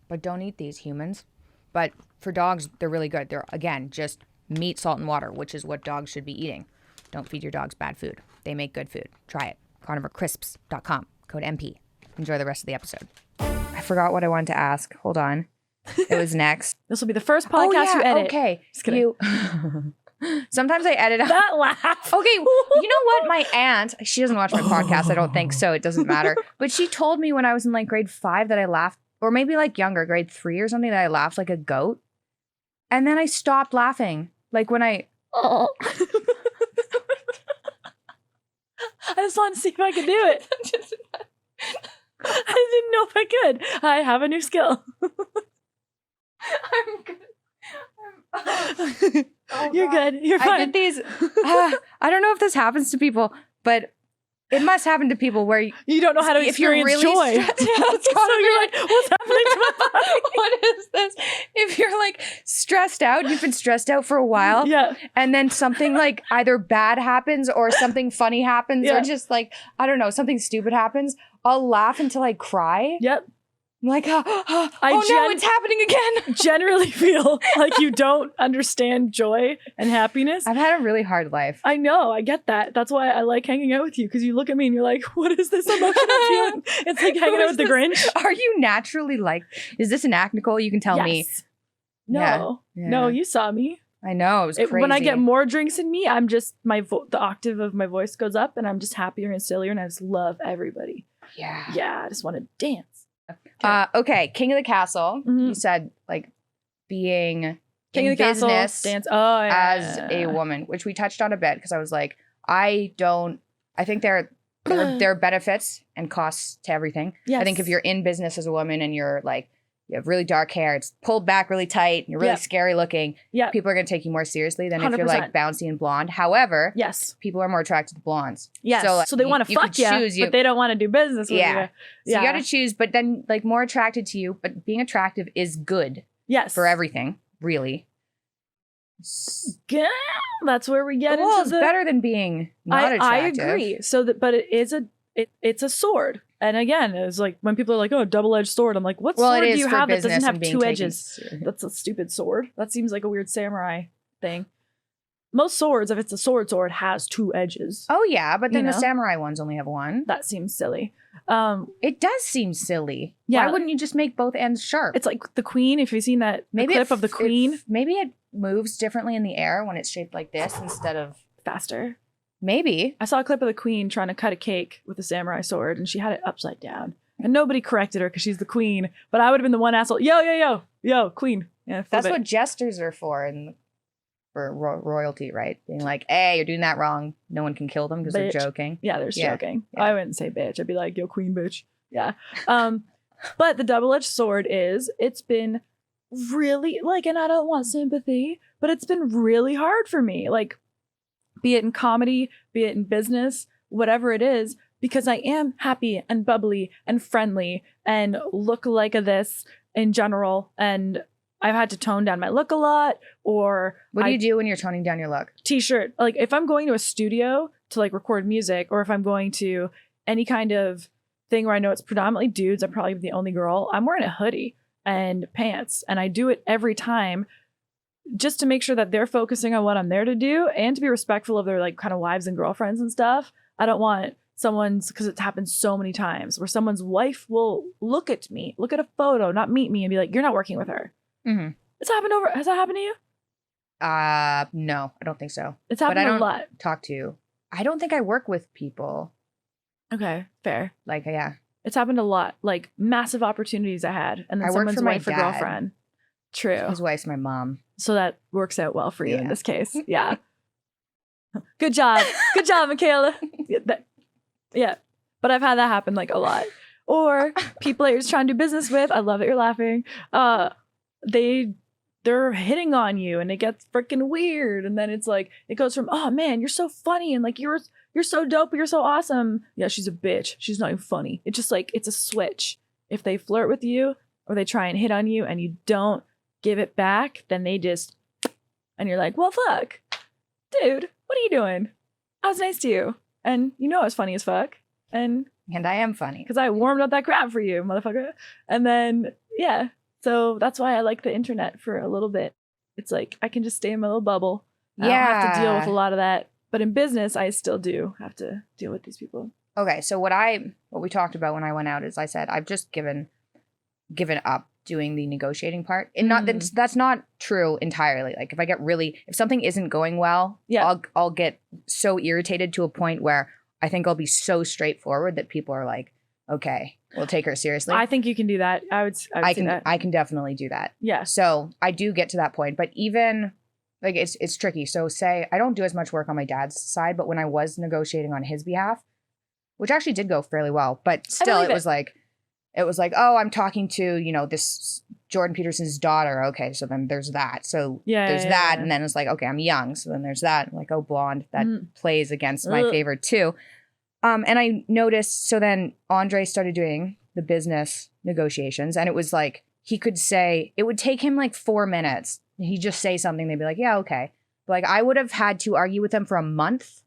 but don't eat these, humans. But for dogs, they're really good. They're, again, just meat, salt, and water, which is what dogs should be eating. Don't feed your dogs bad food. They make good food. Try it. carnivorecrisps.com, code MP. Enjoy the rest of the episode. I forgot what I wanted to ask. Hold on. It was next. This will be the first podcast you edit. Okay. Just kidding. Sometimes I edit out. That laugh. Okay. You know what? My aunt, she doesn't watch my podcast, I don't think, so it doesn't matter. But she told me when I was in like grade 5 that I laughed, or maybe like younger, grade 3 or something, that I laughed like a goat. And then I stopped laughing. Like when I just wanted to see if I could do it. I didn't know if I could. I have a new skill. I'm good. You're good. You're fine. I did these. I don't know if this happens to people, but it must happen to people where you don't know how to experience joy. So you're like, what's happening to my body? What is this? If you're like stressed out, you've been stressed out for a while. Yeah. And then something like either bad happens or something funny happens or just like, I don't know, something stupid happens. I'll laugh until I cry. Yep. I'm like, no, it's happening again. Generally feel like you don't understand joy and happiness. I've had a really hard life. I know. I get that. That's why I like hanging out with you, because you look at me and you're like, what is this emotional feeling? It's like hanging out with the Grinch. Are you naturally like, is this an act, Nicole? You can tell me. No. Yeah. No, you saw me. I know. It was crazy. When I get more drinks in me, I'm just, the octave of my voice goes up and I'm just happier and sillier and I just love everybody. Yeah. Yeah. I just want to dance. Okay, King of the Castle. You said like being King of the business Castle, dance. as a woman, which we touched on a bit because I was like, I think there are benefits and costs to everything. Yes. I think if you're in business as a woman and you're like, you have really dark hair, it's pulled back really tight, and you're really scary looking, people are going to take you more seriously than 100%. If you're like bouncy and blonde. However, people are more attracted to blondes. Yes. So they want to fuck you, but they don't want to do business with you. So you got to choose, but then like more attracted to you, but being attractive is good. Yes. For everything, really. Yeah, that's where we get into it's better than being not attractive. I agree. But it is it's a sword. And again, it's like when people are like, oh, double-edged sword. I'm like, what sword do you have that doesn't have 2 edges? That's a stupid sword. That seems like a weird samurai thing. Most swords, if it's a sword, has 2 edges. Oh, yeah. But then the samurai ones only have 1. That seems silly. It does seem silly. Yeah. Why wouldn't you just make both ends sharp? It's like the Queen. If you've seen that clip of the Queen. Maybe it moves differently in the air when it's shaped like this instead of faster. Maybe. I saw a clip of the Queen trying to cut a cake with a samurai sword and she had it upside down. And nobody corrected her because she's the Queen. But I would have been the one asshole. Yo, Queen. Yeah, that's what jesters are for for royalty, right? Being like, hey, you're doing that wrong. No one can kill them because they're joking. Yeah, they're joking. Yeah. I wouldn't say bitch. I'd be like, yo, Queen bitch. Yeah. But the double-edged sword it's been really, like, and I don't want sympathy, but it's been really hard for me. Like, be it in comedy, be it in business, whatever it is, because I am happy and bubbly and friendly and look like this in general. And I've had to tone down my look a lot. Or what do you do when you're toning down your look? T-shirt. Like if I'm going to a studio to like record music, or if I'm going to any kind of thing where I know it's predominantly dudes, I'm probably the only girl, I'm wearing a hoodie and pants. And I do it every time, just to make sure that they're focusing on what I'm there to do and to be respectful of their like kind of wives and girlfriends and stuff. I don't want because it's happened so many times where someone's wife will look at a photo, not meet me and be like, you're not working with her. Mm-hmm. Has that happened to you? No, I don't think so. It's happened a lot. I don't think I work with people. Okay, fair. Like, yeah. It's happened a lot. Like massive opportunities I had. And then someone's wife or girlfriend. True. His wife's my mom. So that works out well for you in this case. Yeah. Good job. Good job, Mikhaila. Yeah. But I've had that happen like a lot. Or people that you're just trying to do business with. I love that you're laughing. They're hitting on you and it gets freaking weird. And then it's like, it goes from, oh man, you're so funny. And like, you're so dope. You're so awesome. Yeah, she's a bitch. She's not even funny. It's just like, it's a switch. If they flirt with you or they try and hit on you and you don't give it back, then they just, and you're like, well, fuck, dude, what are you doing? I was nice to you. And you know I was funny as fuck. And I am funny. Because I warmed up that crap for you, motherfucker. And then, yeah. So that's why I like the internet for a little bit. It's like, I can just stay in my little bubble. I don't have to deal with a lot of that. But in business, I still do have to deal with these people. Okay. So what we talked about when I went out is I said, I've just given up doing the negotiating part. And that's not true entirely. Like if something isn't going well, I'll get so irritated to a point where I think I'll be so straightforward that people are like, okay, we'll take her seriously. I think you can do that. I would say that. I can definitely do that. Yeah. So I do get to that point, but even like it's tricky. So say I don't do as much work on my dad's side, but when I was negotiating on his behalf, which actually did go fairly well, but still it was like, oh, I'm talking to, you know, this Jordan Peterson's daughter. Okay, so then there's that. So there's that. And then it's like, okay, I'm young. So then there's that. I'm like, oh, blonde. That plays against my favor too. And I noticed, so then Andre started doing the business negotiations, and it was like, he could say, it would take him like 4 minutes. He'd just say something. They'd be like, yeah, okay. But like I would have had to argue with him for a month.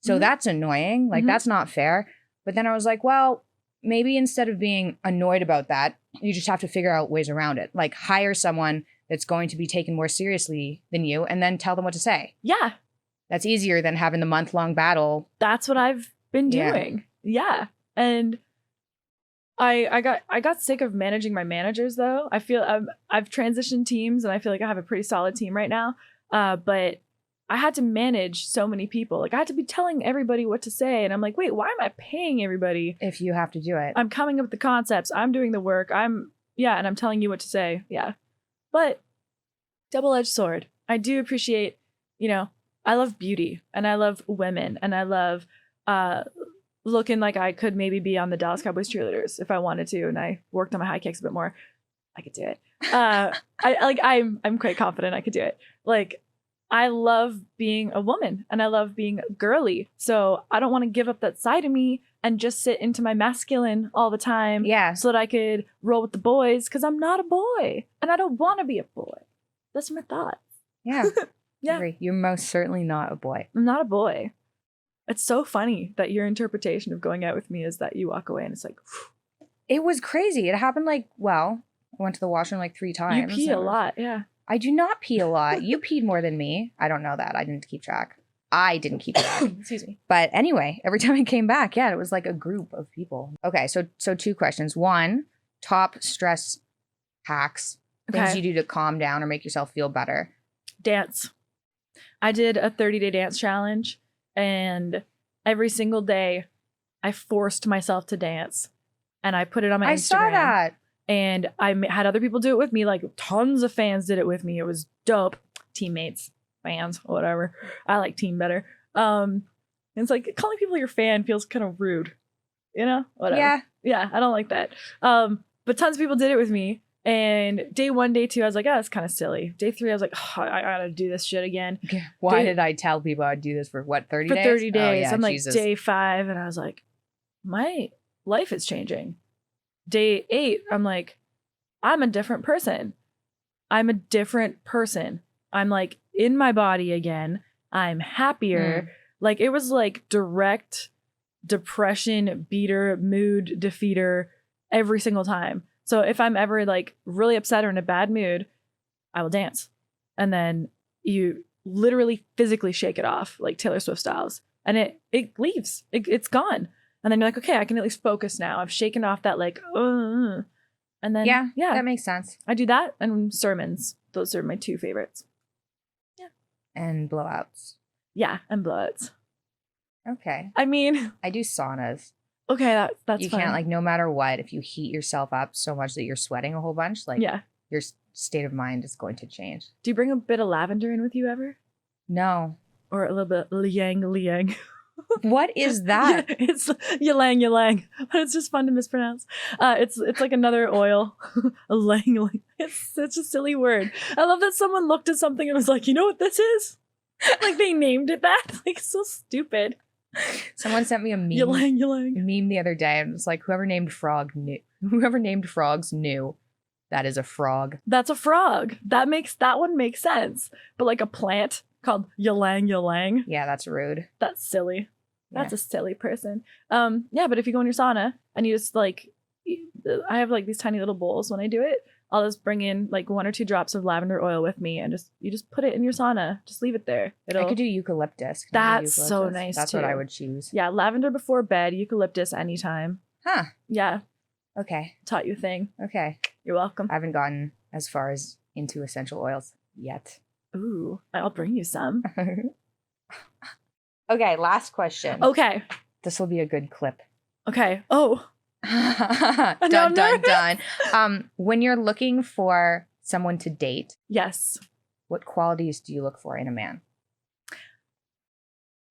So that's annoying. Like that's not fair. But then I was like, well, maybe instead of being annoyed about that, you just have to figure out ways around it. Like hire someone that's going to be taken more seriously than you and then tell them what to say. Yeah. That's easier than having the month-long battle. That's what I've been doing. Yeah. And I got sick of managing my managers though. I feel I've transitioned teams and I feel like I have a pretty solid team right now. But I had to manage so many people. Like I had to be telling everybody what to say. And I'm like, wait, why am I paying everybody? If you have to do it. I'm coming up with the concepts. I'm doing the work. And I'm telling you what to say. Yeah. But double-edged sword. I do appreciate, you know, I love beauty and I love women and I love looking like I could maybe be on the Dallas Cowboys cheerleaders if I wanted to. And I worked on my high kicks a bit more. I could do it. I'm quite confident I could do it. Like, I love being a woman and I love being girly. So I don't want to give up that side of me and just sit into my masculine all the time. Yeah. So that I could roll with the boys because I'm not a boy and I don't want to be a boy. That's my thoughts. Yeah. Yeah. You're most certainly not a boy. I'm not a boy. It's so funny that your interpretation of going out with me is that you walk away and it's like, whew. It was crazy. It happened like, well, I went to the washroom like 3 times. You pee a lot. Yeah. I do not pee a lot. You peed more than me. I don't know that. I didn't keep track. Excuse me. But anyway, every time I came back, it was like a group of people. Okay, so 2 questions. 1, top stress hacks, things you do to calm down or make yourself feel better. Dance. I did a 30-day dance challenge, and every single day I forced myself to dance, and I put it on my Instagram. I saw that. And I had other people do it with me. Like tons of fans did it with me. It was dope. Teammates, fans, whatever. I like team better. And it's like calling people your fan feels kind of rude, you know? Whatever. Yeah, I don't like that. But tons of people did it with me. And day 1, day 2, I was like, oh, it's kind of silly. Day 3, I was like, oh, I gotta do this shit again. Why did I tell people I'd do this for what, 30 days? For 30 days. Oh, yeah, I'm like, Jesus. day 5, and I was like, my life is changing. Day 8, I'm like, I'm a different person. I'm like in my body again. I'm happier. Like it was like direct depression beater, mood defeater every single time. So if I'm ever like really upset or in a bad mood, I will dance. And then you literally physically shake it off like Taylor Swift styles. And it leaves. It's gone. And then you're like, okay, I can at least focus now. I've shaken off that like, and then yeah, that makes sense. I do that and sermons. Those are my 2 favorites. Yeah. And blowouts. Yeah, and blowouts. Okay. I mean, I do saunas. Okay, that's you fine. Can't like no matter what, if you heat yourself up so much that you're sweating a whole bunch, like your state of mind is going to change. Do you bring a bit of lavender in with you ever? No. Or a little bit liang. What is that? Yeah, it's ylang, but it's just fun to mispronounce. It's like another oil. Ylang. It's such a silly word. I love that someone looked at something and was like, you know what this is? Like they named it that. Like so stupid. Someone sent me a meme. Ylang. Meme the other day and it was like, whoever named frogs knew that is a frog. That's a frog. That one makes sense. But like a plant called ylang. Yeah, that's rude. That's silly. That's a silly person. But if you go in your sauna and you just like, I have like these tiny little bowls when I do it. I'll just bring in like 1 or 2 drops of lavender oil with me and you just put it in your sauna. Just leave it there. I could do eucalyptus. That's so nice. That's too. what I would choose. Yeah, lavender before bed, eucalyptus anytime. Huh. Yeah. Okay. Taught you a thing. Okay. You're welcome. I haven't gotten as far as into essential oils yet. Ooh, I'll bring you some. Okay, last question. Okay. This will be a good clip. Okay. Oh, Dun, dun, dun. When you're looking for someone to date, Yes. what qualities do you look for in a man?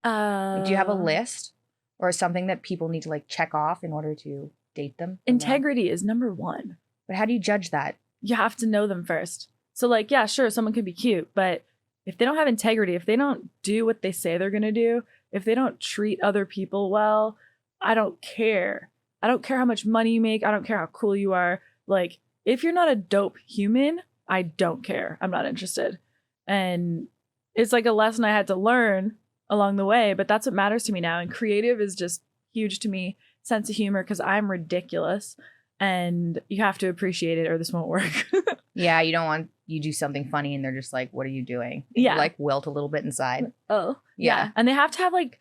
Do you have a list or something that people need to like check off in order to date them? Integrity is number one. But how do you judge that? You have to know them first. So like, yeah, sure, someone could be cute, but if they don't have integrity, if they don't do what they say they're going to do, if they don't treat other people well, I don't care. I don't care how much money you make. I don't care how cool you are. Like, if you're not a dope human, I don't care. I'm not interested. And it's like a lesson I had to learn along the way, but that's what matters to me now. And creative is just huge to me. Sense of humor, because I'm ridiculous and you have to appreciate it or this won't work. Yeah, you don't want you do something funny and they're just like, what are you doing? Yeah. You like wilt a little bit inside. Oh, Yeah. And they have to have like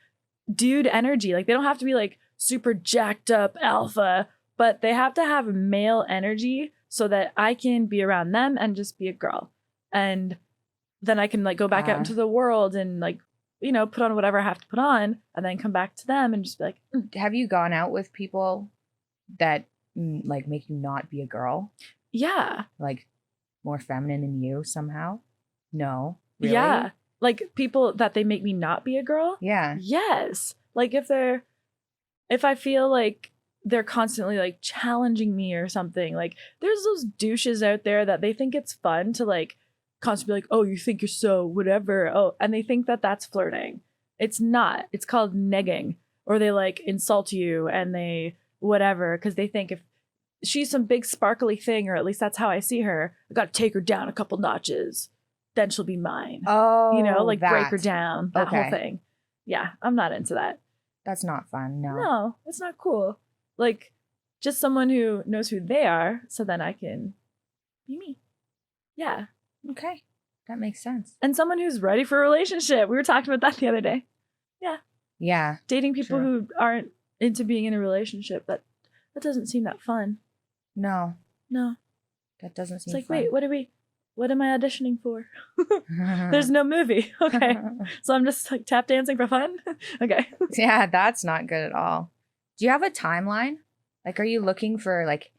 dude energy. Like they don't have to be like super jacked up alpha, but they have to have male energy so that I can be around them and just be a girl. And then I can like go back out into the world and like, you know, put on whatever I have to put on and then come back to them and just be like, Have you gone out with people that like make you not be a girl? Yeah. Like more feminine than you somehow? No. Really? Yeah. Like people that they make me not be a girl? Yeah. Yes. Like if I feel like they're constantly like challenging me or something, like there's those douches out there that they think it's fun to like constantly be like, oh, you think you're so whatever. Oh, and they think that that's flirting. It's not. It's called negging. Or they like insult you and they whatever because they think if she's some big sparkly thing, or at least that's how I see her, I got to take her down a couple notches. Then she'll be mine. Oh, you know, like that. break her down. That Okay. whole thing. Yeah, I'm not into that. That's not fun. No. No, it's not cool. Like, just someone who knows who they are, so then I can be me. Yeah. Okay. That makes sense. And someone who's ready for a relationship. We were talking about that the other day. Yeah. Yeah. Dating people Sure. who aren't into being in a relationship. That doesn't seem that fun. No. No. That doesn't It's seem like, fun. wait, what am I auditioning for? There's no movie. Okay. So I'm just like tap dancing for fun? Okay. Yeah, that's not good at all. Do you have a timeline? Like, are you looking for, like,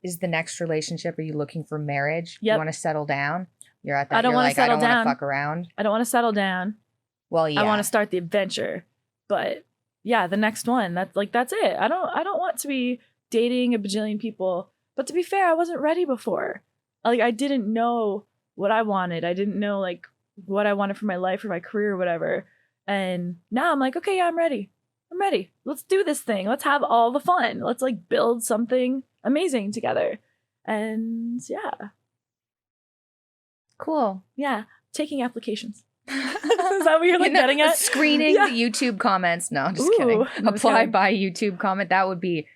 is the next relationship, are you looking for marriage? Yep. You want to settle down? You're at that, I don't you're wanna like, I settle don't want down. to fuck around. I don't want to settle down. Well, yeah. I want to start the adventure. But yeah, the next one, that's it. I don't want to be dating a bajillion people. But to be fair, I wasn't ready before. Like, I didn't know what I wanted. I didn't know like what I wanted for my life or my career or whatever. And now I'm like, okay, yeah, I'm ready. I'm ready. Let's do this thing. Let's have all the fun. Let's like build something amazing together. And yeah. Cool. Yeah. Taking applications. Is that what you're like getting at? Screening Yeah. the YouTube comments. No, just Ooh, kidding. no, just Apply kidding. by YouTube comment. That would be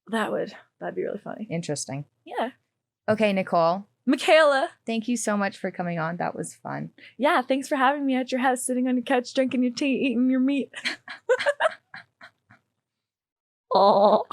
That'd be really funny. interesting. Yeah. Okay, Nicole. Mikhaila. Thank you so much for coming on. That was fun. Yeah, thanks for having me at your house, sitting on your couch, drinking your tea, eating your meat. Oh.